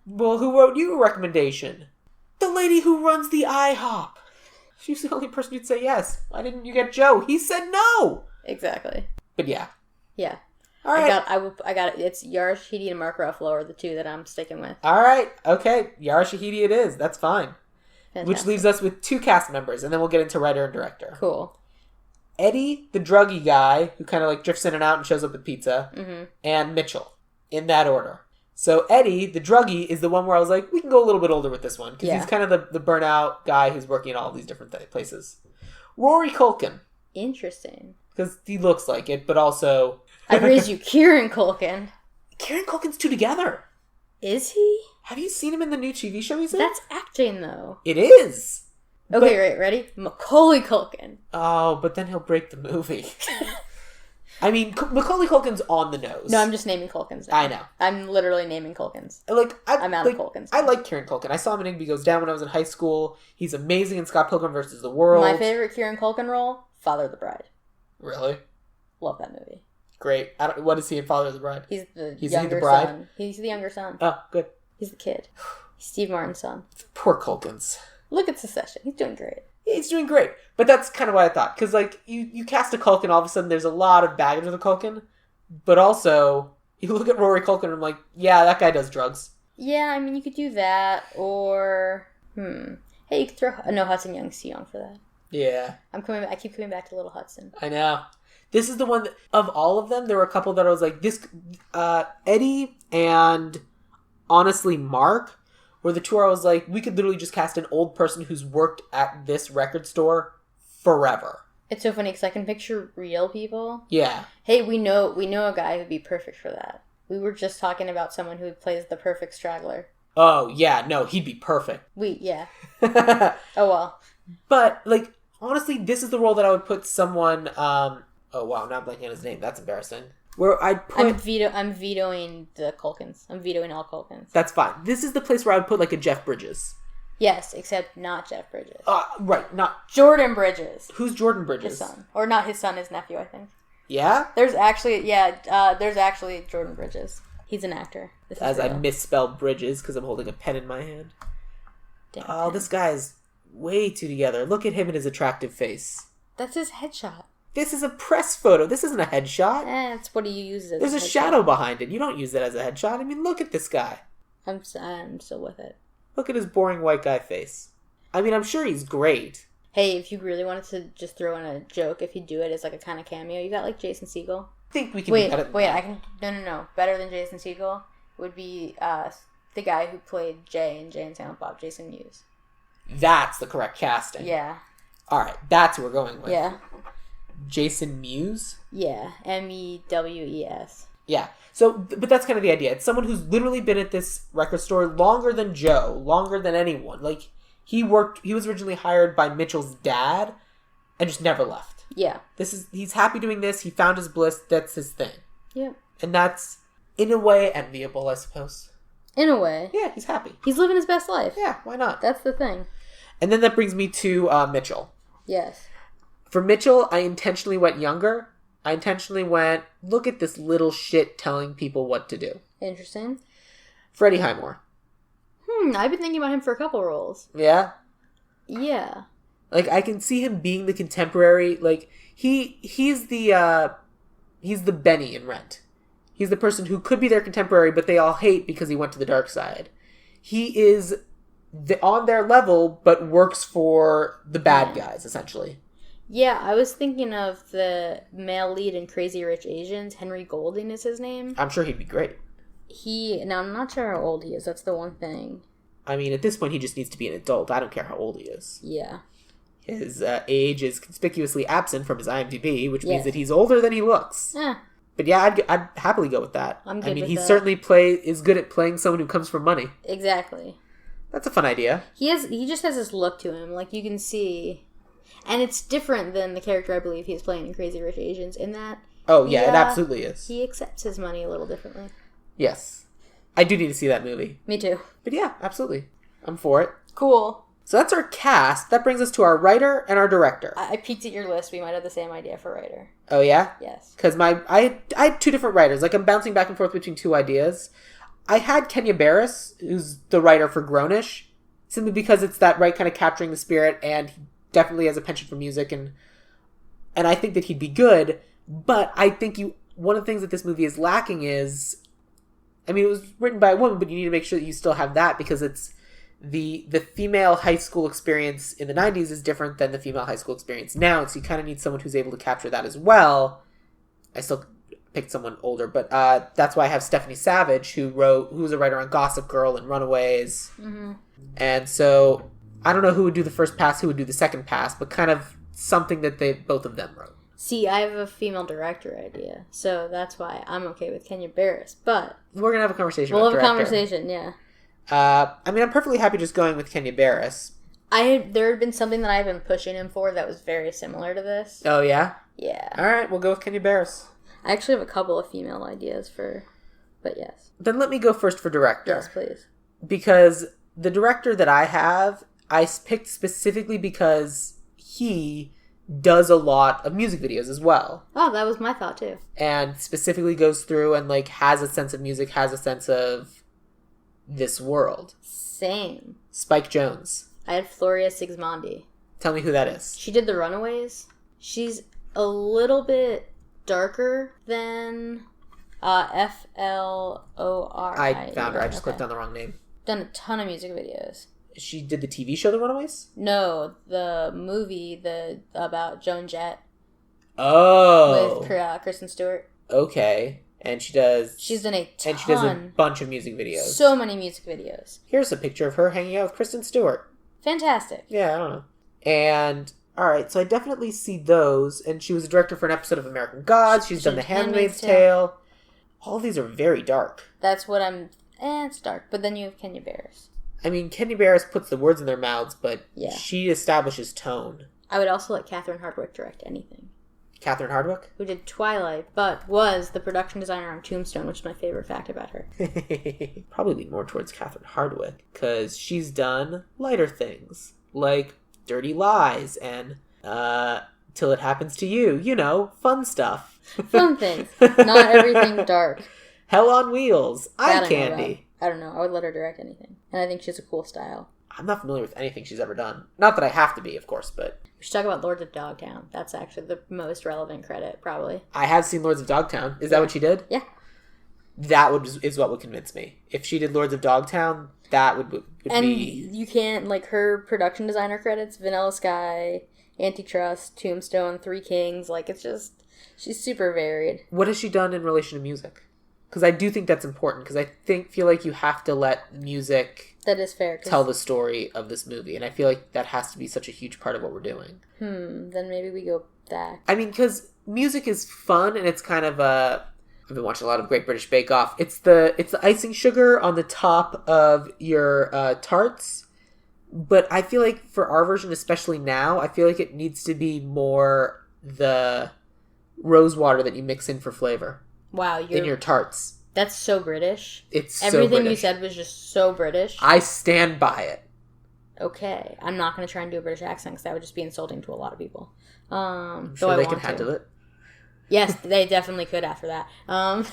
Well, who wrote you a recommendation? The lady who runs the IHOP. She's the only person who'd say yes. Why didn't you get Joe? He said no! Exactly. But yeah. Yeah. All right. I got it. It's Yara Shahidi and Mark Ruffalo are the two that I'm sticking with. All right. Okay. Yara Shahidi it is. That's fine. Fantastic. Which leaves us with two cast members, and then we'll get into writer and director. Cool. Eddie, the druggy guy, who kind of drifts in and out and shows up with pizza, and Mitchell, in that order. So Eddie, the druggie, is the one where I was like, we can go a little bit older with this one, because he's kind of the burnout guy who's working at all these different places. Rory Culkin. Interesting. Because he looks like it, but also... I raised you Kieran Culkin. Kieran Culkin's two together. Is he? Have you seen him in the new TV show he's in? That's acting, though. It is. Okay, right, ready? Macaulay Culkin. Oh, but then he'll break the movie. Macaulay Culkin's on the nose. No, I'm just naming Culkins now. I know. I'm literally naming Culkins. I'm out of Culkins. I like Kieran Culkin. I saw him in Embry Goes Down when I was in high school. He's amazing in Scott Pilgrim vs. the World. My favorite Kieran Culkin role? Father of the Bride. Really? Love that movie. Great. What is he in Father of the Bride? He's the younger bride? son. He's the younger son. Oh, good. He's the kid. He's Steve Martin's son. Poor Culkins. Look at Succession. He's doing great. He's doing great. But that's kind of what I thought. Because, you cast a Culkin, all of a sudden there's a lot of baggage with a Culkin. But also, you look at Rory Culkin and I'm like, yeah, that guy does drugs. Yeah, you could do that. Or, hey, you could throw... No, Hudson Young's too young for that. Yeah. I keep coming back to Little Hudson. I know. This is the one that, of all of them, there were a couple that I was like, Eddie and, honestly, Mark were the two where I was like, we could literally just cast an old person who's worked at this record store forever. It's so funny because I can picture real people. Yeah. Hey, we know a guy who'd be perfect for that. We were just talking about someone who plays the perfect straggler. Oh, yeah. No, he'd be perfect. Yeah. Oh, well. But, honestly, this is the role that I would put someone, oh, wow, now I'm blanking on his name. That's embarrassing. where I'd put... I'm vetoing the Culkins. I'm vetoing all Culkins. That's fine. This is the place where I would put like a Jeff Bridges. Yes, except not Jeff Bridges. Right, not... Jordan Bridges. Who's Jordan Bridges? His son. Or not his son, his nephew, I think. Yeah? There's actually Jordan Bridges. He's an actor. As I misspelled Bridges because I'm holding a pen in my hand. Damn, this guy's way too together. Look at him and his attractive face. That's his headshot. This is a press photo. This isn't a headshot. That's what he uses as There's a shadow behind it. You don't use that as a headshot. I mean, look at this guy. I'm still with it. Look at his boring white guy face. I mean, I'm sure he's great. Hey, if you really wanted to just throw in a joke, if you do it as like a kind of cameo, you got like Jason Segel. I think we can wait, I can... No. Better than Jason Segel would be the guy who played Jay in Jay and Silent Bob, Jason Mewes. That's the correct casting. Yeah. All right, that's who we're going with. Yeah. Jason Mewes? Yeah, Mewes. Yeah. So, but that's kind of the idea. It's someone who's literally been at this record store longer than Joe, longer than anyone. Like, he was originally hired by Mitchell's dad and just never left. Yeah. He's happy doing this. He found his bliss. That's his thing. Yeah. And that's, in a way, enviable, I suppose. In a way. Yeah, he's happy. He's living his best life. Yeah, why not? That's the thing. And then that brings me to Mitchell. Yes. For Mitchell, I intentionally went younger. I intentionally went, look at this little shit telling people what to do. Interesting. Freddie Highmore. I've been thinking about him for a couple roles. Yeah? Yeah. Like, I can see him being the contemporary, like, he's the Benny in Rent. He's the person who could be their contemporary, but they all hate because he went to the dark side. He is on their level, but works for the bad guys, essentially. Yeah, I was thinking of the male lead in Crazy Rich Asians. Henry Golding is his name. I'm sure he'd be great. Now, I'm not sure how old he is. That's the one thing. I mean, at this point, he just needs to be an adult. I don't care how old he is. Yeah. His age is conspicuously absent from his IMDb, which means that he's older than he looks. Yeah. But yeah, I'd happily go with that. I'm good with he that. certainly is good at playing someone who comes from money. Exactly. That's a fun idea. He just has this look to him, like you can see, and it's different than the character I believe he's playing in Crazy Rich Asians. In that, it absolutely is. He accepts his money a little differently. Yes, I do need to see that movie. Me too. But yeah, absolutely, I'm for it. Cool. So that's our cast. That brings us to our writer and our director. I peeked at your list. We might have the same idea for writer. Oh yeah? Yes. Because I had two different writers. Like, I'm bouncing back and forth between two ideas. I had Kenya Barris, who's the writer for Grownish, simply because it's that right kind of capturing the spirit, and he definitely has a penchant for music, and I think that he'd be good. But I think one of the things that this movie is lacking is, I mean, it was written by a woman, but you need to make sure that you still have that, because it's the female high school experience in the 90s is different than the female high school experience now, so you kind of need someone who's able to capture that as well. I still picked someone older, but that's why I have Stephanie Savage, who was a writer on Gossip Girl and Runaways. Mm-hmm. And so I don't know who would do the first pass, who would do the second pass, but kind of something that both of them wrote. See, I have a female director idea, so that's why I'm okay with Kenya Barris, but we're going to have a conversation We'll about have director. a conversation, yeah. I mean, I'm perfectly happy just going with Kenya Barris. There had been something that I've been pushing him for that was very similar to this. Oh, yeah? Yeah. All right, we'll go with Kenya Barris. I actually have a couple of female ideas but yes. Then let me go first for director. Yes, please. Because the director that I picked specifically because he does a lot of music videos as well. Oh, that was my thought too. And specifically goes through and like has a sense of music, has a sense of this world. Same. Spike Jonze. I had Floria Sigismondi. Tell me who that is. She did The Runaways. She's a little bit darker than Flori. I found her. I just clicked on the wrong name. Done a ton of music videos. She did the TV show The Runaways? No, the movie about Joan Jett. Oh. With Kristen Stewart. Okay. And she's done a ton. And she does a bunch of music videos. So many music videos. Here's a picture of her hanging out with Kristen Stewart. Fantastic. Yeah, I don't know. And, alright, so I definitely see those. And she was a director for an episode of American Gods. She's done The Handmaid's Tale. All of these are very dark. That's what it's dark. But then you have Kenya Barris. I mean, Kenya Barris puts the words in their mouths, but yeah. She establishes tone. I would also let Catherine Hardwicke direct anything. Catherine Hardwicke? Who did Twilight, but was the production designer on Tombstone, which is my favorite fact about her. Probably lean more towards Catherine Hardwicke, because she's done lighter things, like Dirty Lies and Till It Happens to You. You know, fun stuff. Fun things. Not everything dark. Hell on Wheels. Eye Candy. I don't know. I would let her direct anything. And I think she has a cool style. I'm not familiar with anything she's ever done. Not that I have to be, of course, but... We should talk about Lords of Dogtown. That's actually the most relevant credit, probably. I have seen Lords of Dogtown. Is that what she did? Yeah. That is what would convince me. If she did Lords of Dogtown, that would be... And you can't, like, her production designer credits, Vanilla Sky, Antitrust, Tombstone, Three Kings, like, it's just... She's super varied. What has she done in relation to music? Because I do think that's important, because I feel like you have to let music... That is fair. Tell the story of this movie, and I feel like that has to be such a huge part of what we're doing. Then maybe we go back. I mean, because music is fun, and it's kind of I've been watching a lot of Great British Bake Off. It's the icing sugar on the top of your tarts, but I feel like for our version, especially now, I feel like it needs to be more the rose water that you mix in for flavor. Wow, in your tarts. That's so British. It's Everything so British. You said was just so British. I stand by it. Okay. I'm not going to try and do a British accent because that would just be insulting to a lot of people. I'm sure they can handle it. Yes, they definitely could after that. It's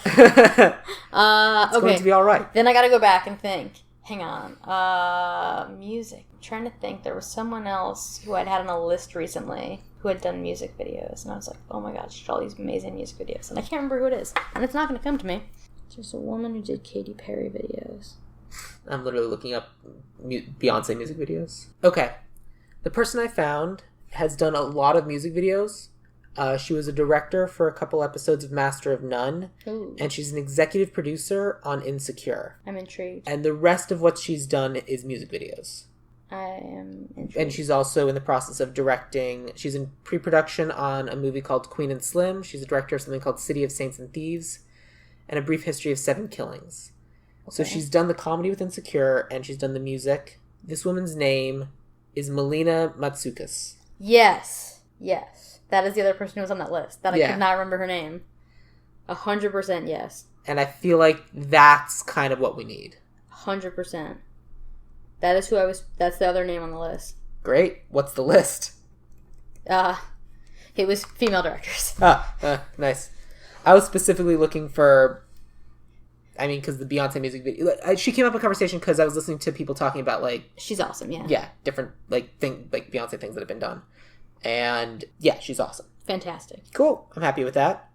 going to be all right. Then I got to go back and think. Hang on. Music. I'm trying to think. There was someone else who I'd had on a list recently who had done music videos. And I was like, oh my god, she did all these amazing music videos. And I can't remember who it is. And it's not going to come to me. There's a woman who did Katy Perry videos. I'm literally looking up Beyonce music videos. Okay. The person I found has done a lot of music videos. She was a director for a couple episodes of Master of None. Ooh. And she's an executive producer on Insecure. I'm intrigued. And the rest of what she's done is music videos. I am intrigued. And she's also in the process of directing. She's in pre-production on a movie called Queen and Slim. She's a director of something called City of Saints and Thieves. And A Brief History of Seven Killings. Okay. So she's done the comedy with Insecure, and she's done the music. This woman's name is Melina Matsoukas. Yes. That is the other person who was on that list. I could not remember her name. 100% yes. And I feel like that's kind of what we need. 100%. That's the other name on the list. Great. What's the list? It was female directors. Nice. I was specifically looking for, because the Beyonce music video, she came up in conversation because I was listening to people talking about, like... She's awesome, yeah. Yeah, different, Beyonce things that have been done. And, yeah, she's awesome. Fantastic. Cool. I'm happy with that.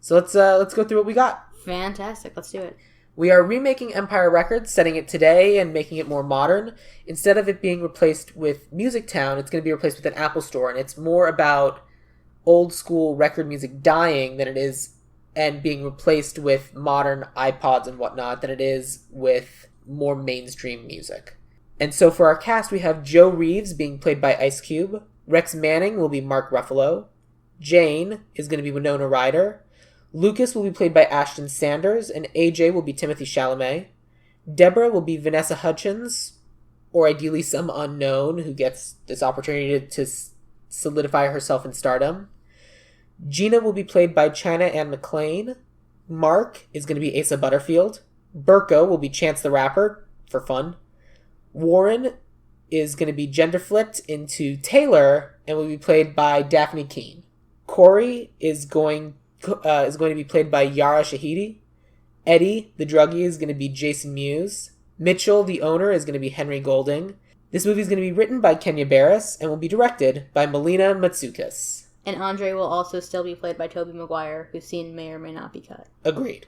So let's go through what we got. Fantastic. Let's do it. We are remaking Empire Records, setting it today and making it more modern. Instead of it being replaced with Music Town, it's going to be replaced with an Apple Store, and it's more about old school record music dying than it is and being replaced with modern iPods and whatnot than it is with more mainstream music. And so for our cast, we have Joe Reaves being played by Ice Cube. Rex Manning will be Mark Ruffalo. Jane is going to be Winona Ryder. Lucas will be played by Ashton Sanders, and AJ will be Timothy Chalamet. Deborah will be Vanessa Hudgens, or ideally some unknown who gets this opportunity to solidify herself in stardom. Gina will be played by China Ann McClain. Mark is going to be Asa Butterfield. Burko will be Chance the Rapper, for fun. Warren is going to be gender flipped into Taylor and will be played by Daphne Keane. Corey is going to be played by Yara Shahidi. Eddie, the druggie, is going to be Jason Mewes. Mitchell, the owner, is going to be Henry Golding. This movie is going to be written by Kenya Barris and will be directed by Melina Matsoukas. And Andre will also still be played by Tobey Maguire, whose scene may or may not be cut. Agreed.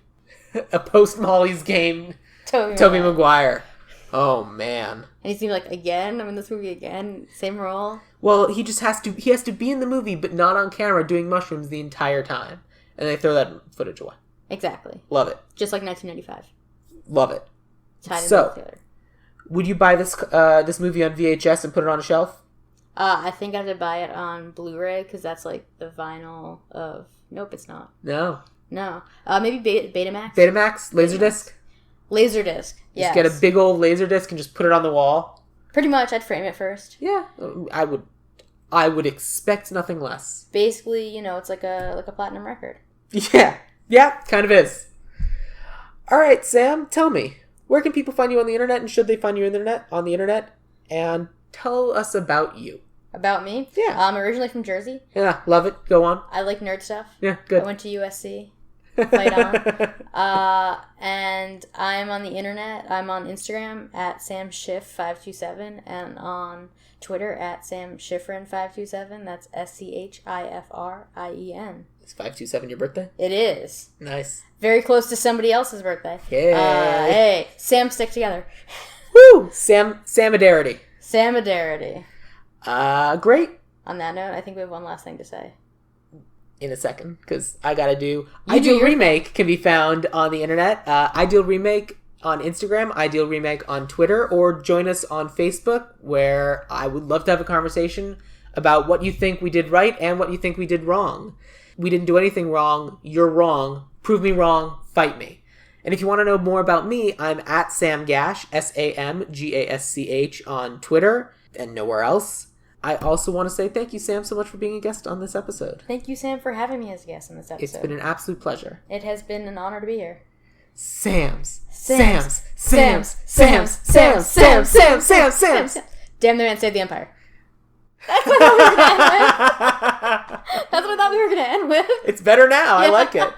A post-Molly's game Tobey Maguire. Oh, man. And he's going to be again? I'm in this movie again? Same role? Well, he has to be in the movie, but not on camera doing mushrooms the entire time. And they throw that footage away. Exactly. Love it. Just like 1995. Love it. Tied so, together. Would you buy this movie on VHS and put it on a shelf? I think I have to buy it on Blu-ray, because that's the vinyl of... Nope, it's not. No. Maybe Betamax? Betamax? Laserdisc? Laserdisc, yes. Just get a big old Laserdisc and just put it on the wall? Pretty much. I'd frame it first. Yeah. I would I would expect nothing less. Basically, you know, it's like a platinum record. Yeah, kind of is. All right, Sam, tell me, where can people find you on the internet, and should they find you on the internet? And tell us about you. About me? Yeah. I'm originally from Jersey. Yeah, love it. Go on. I like nerd stuff. Yeah, good. I went to USC. Fight on. And I'm on the internet. I'm on Instagram at Sam Schif527 and on Twitter at Sam Schifrien527. That's SCHIFRIEN. Is 527 your birthday? It is. Nice. Very close to somebody else's birthday. Yeah. Hey, Sam, stick together. Woo! Samadarity. Samadarity. Great. On that note, I think we have one last thing to say. In a second, because I gotta do... Ideal Remake can be found on the internet. Ideal Remake on Instagram, Ideal Remake on Twitter, or join us on Facebook, where I would love to have a conversation about what you think we did right and what you think we did wrong. We didn't do anything wrong. You're wrong. Prove me wrong. Fight me. And if you want to know more about me, I'm at Sam Gasch, SAMGASCH on Twitter and nowhere else. I also want to say thank you, Sam, so much for being a guest on this episode. Thank you, Sam, for having me as a guest on this episode. It's been an absolute pleasure. It has been an honor to be here. Sam's. Damn, the man saved the empire. That's what I thought we were going to end with. It's better now. I like it.